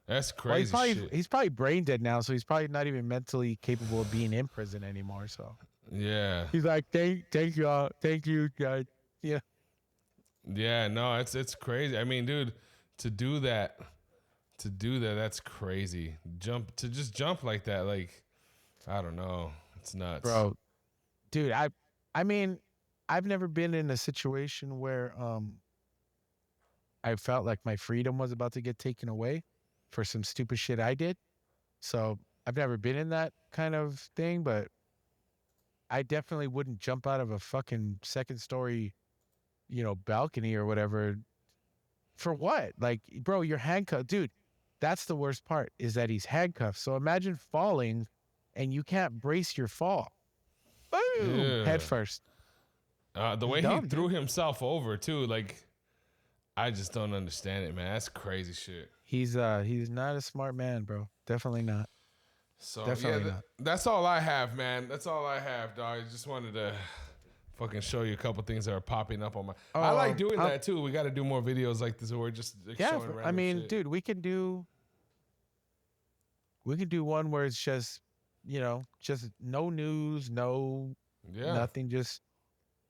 That's Well, crazy shit. he's probably brain dead now, so he's probably not even mentally capable of being in prison anymore. So Yeah. he's like, thank you, guys. Yeah. Yeah, no, it's crazy. I mean, dude, to do that, that's crazy. Just jump like that, like, I don't know. It's nuts. Bro, dude, I mean, I've never been in a situation where I felt like my freedom was about to get taken away for some stupid shit I did. So I've never been in that kind of thing, but I definitely wouldn't jump out of a fucking second story, balcony or whatever. For what? Like, bro, you're handcuffed. Dude, that's the worst part is that he's handcuffed. So imagine falling and you can't brace your fall. Boom! Yeah. Head first. The way he threw himself over too, like, I just don't understand it, man. That's crazy shit. He's not a smart man, bro. Definitely not. So Definitely yeah, not. that's all I have, man. That's all I have, dog. I just wanted to fucking show you a couple things that are popping up on my. I like doing that too. We got to do more videos like this where we're just showing random I mean, shit. dude, we could do one where it's just, just no news, nothing. Just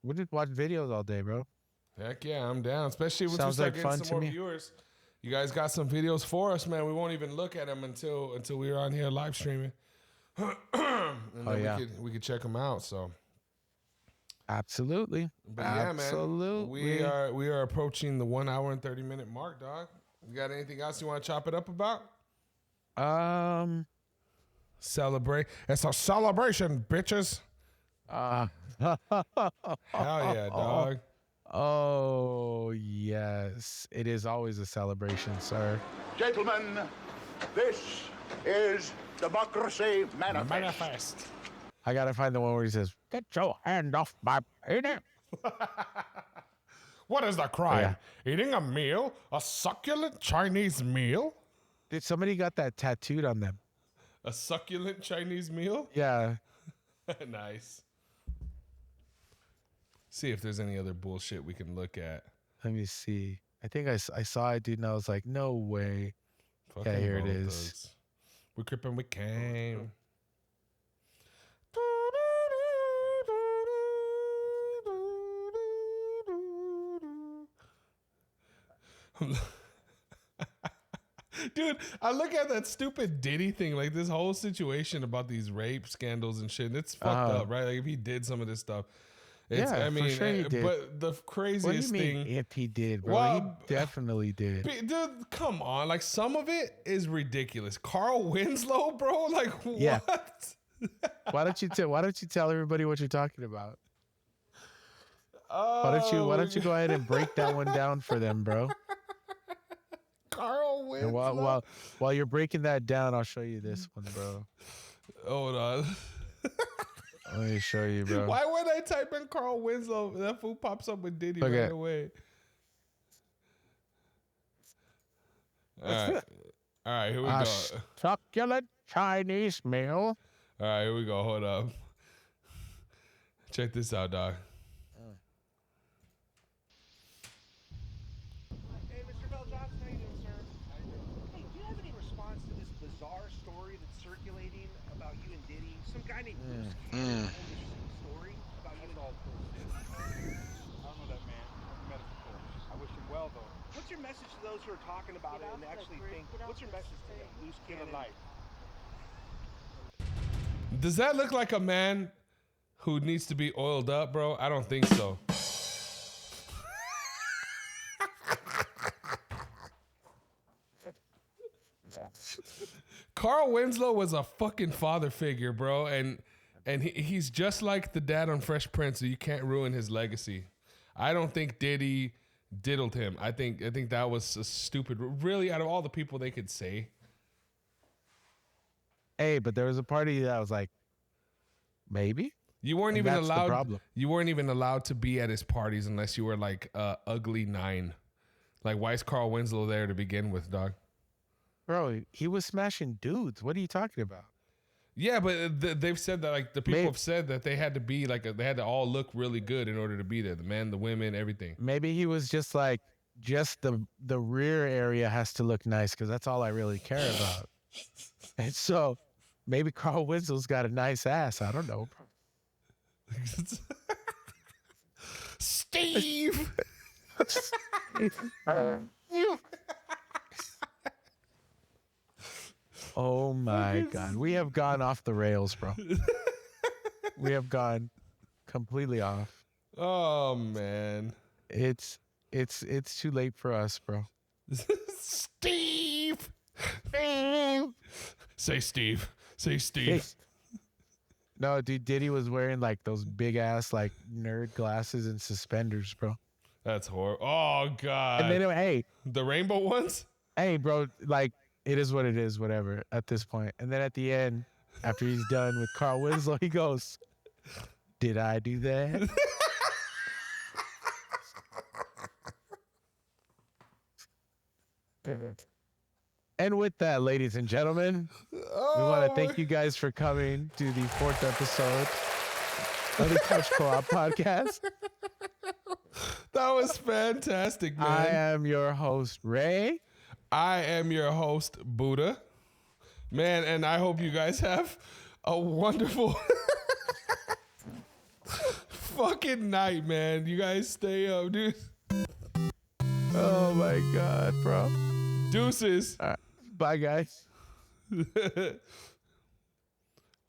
we just watch videos all day, bro. Heck yeah, I'm down. Especially once we Sounds start like getting fun some to more me. viewers. You guys got some videos for us, man. We won't even look at them until we're on here live streaming. And then we could check them out. So absolutely, but yeah, man, we are approaching the 1 hour and 30-minute mark, dog. You got anything else you want to chop it up about? Celebrate. It's a celebration, bitches. Hell yeah, dog. Oh yes, it is always a celebration, sir. Gentlemen, this is Democracy Manifest. I gotta find the one where he says, "Get your hand off my penis." What is the crime? Eating a meal? A succulent Chinese meal? Dude, somebody got that tattooed on them. A succulent Chinese meal? Yeah. Nice. See if there's any other bullshit we can look at. Let me see. I think I saw it, dude, and I was like, no way. Fucking yeah, here it Bone is. Thugs. We crippin', we came. Dude, I look at that stupid Diddy thing, like this whole situation about these rape scandals and shit. And it's fucked up, right? Like if he did some of this stuff, it's, Yeah, I mean, for sure he did. but the craziest What do you mean thing, if he did, bro? Well, he definitely did. dude, come on, like some of it is ridiculous. Carl Winslow, bro, like what? Yeah. Why don't you tell everybody what you're talking about? Why don't you go ahead and break that one down for them, bro? Carl Winslow. And while you're breaking that down, I'll show you this one, bro. Hold on. Let me show you, bro. Why would I type in Carl Winslow? That fool pops up with Diddy Okay. right away. All right, here we go. Succulent Chinese meal. All right, here we go. Hold up. Check this out, dog. Hey, Mr. Bell Johnson, how you doing, sir? Hey, do you have any response to this bizarre story that's circulating about you and Diddy? Some guy named Bruce Cannon told me some story about you and all. I don't know that man. I've met him before. I wish him well, though. What's your message to those who are talking about it and actually think? What's your message to them? Loose cannon life. Does that look like a man who needs to be oiled up, bro? I don't think so. Carl Winslow was a fucking father figure, bro, and he's just like the dad on Fresh Prince, so you can't ruin his legacy. I don't think Diddy diddled him. I think that was a stupid. Really, out of all the people they could say. Hey, but there was a party that was like, maybe. You weren't And even that's the allowed. problem. You weren't even allowed to be at his parties unless you were like ugly 9. Like, why is Carl Winslow there to begin with, dog? Bro, he was smashing dudes. What are you talking about? Yeah, but they've said that like the people have said that they had to be like they had to all look really good in order to be there. The men, the women, everything. Maybe he was just like, just the rear area has to look nice because that's all I really care about. And so maybe Carl Winslow's got a nice ass. I don't know. Steve. Oh my God. We have gone off the rails, bro. We have gone completely off. Oh man. It's too late for us, bro. Steve. Say Steve. Say Steve. No, dude, Diddy was wearing like those big ass like nerd glasses and suspenders, bro. That's horrible. Oh God. And then, hey, the rainbow ones? Hey, bro, like it is what it is, whatever, at this point. And then at the end, after he's done with Carl Winslow, he goes, "Did I do that?" And with that, ladies and gentlemen, we want to thank you guys for coming to the 4th episode of the Couch Co-op podcast. That was fantastic, man. I am your host, Ray. I am your host, Buddha. Man, and I hope you guys have a wonderful fucking night, man. You guys stay up, dude. Oh my God, bro. Deuces. Bye, guys.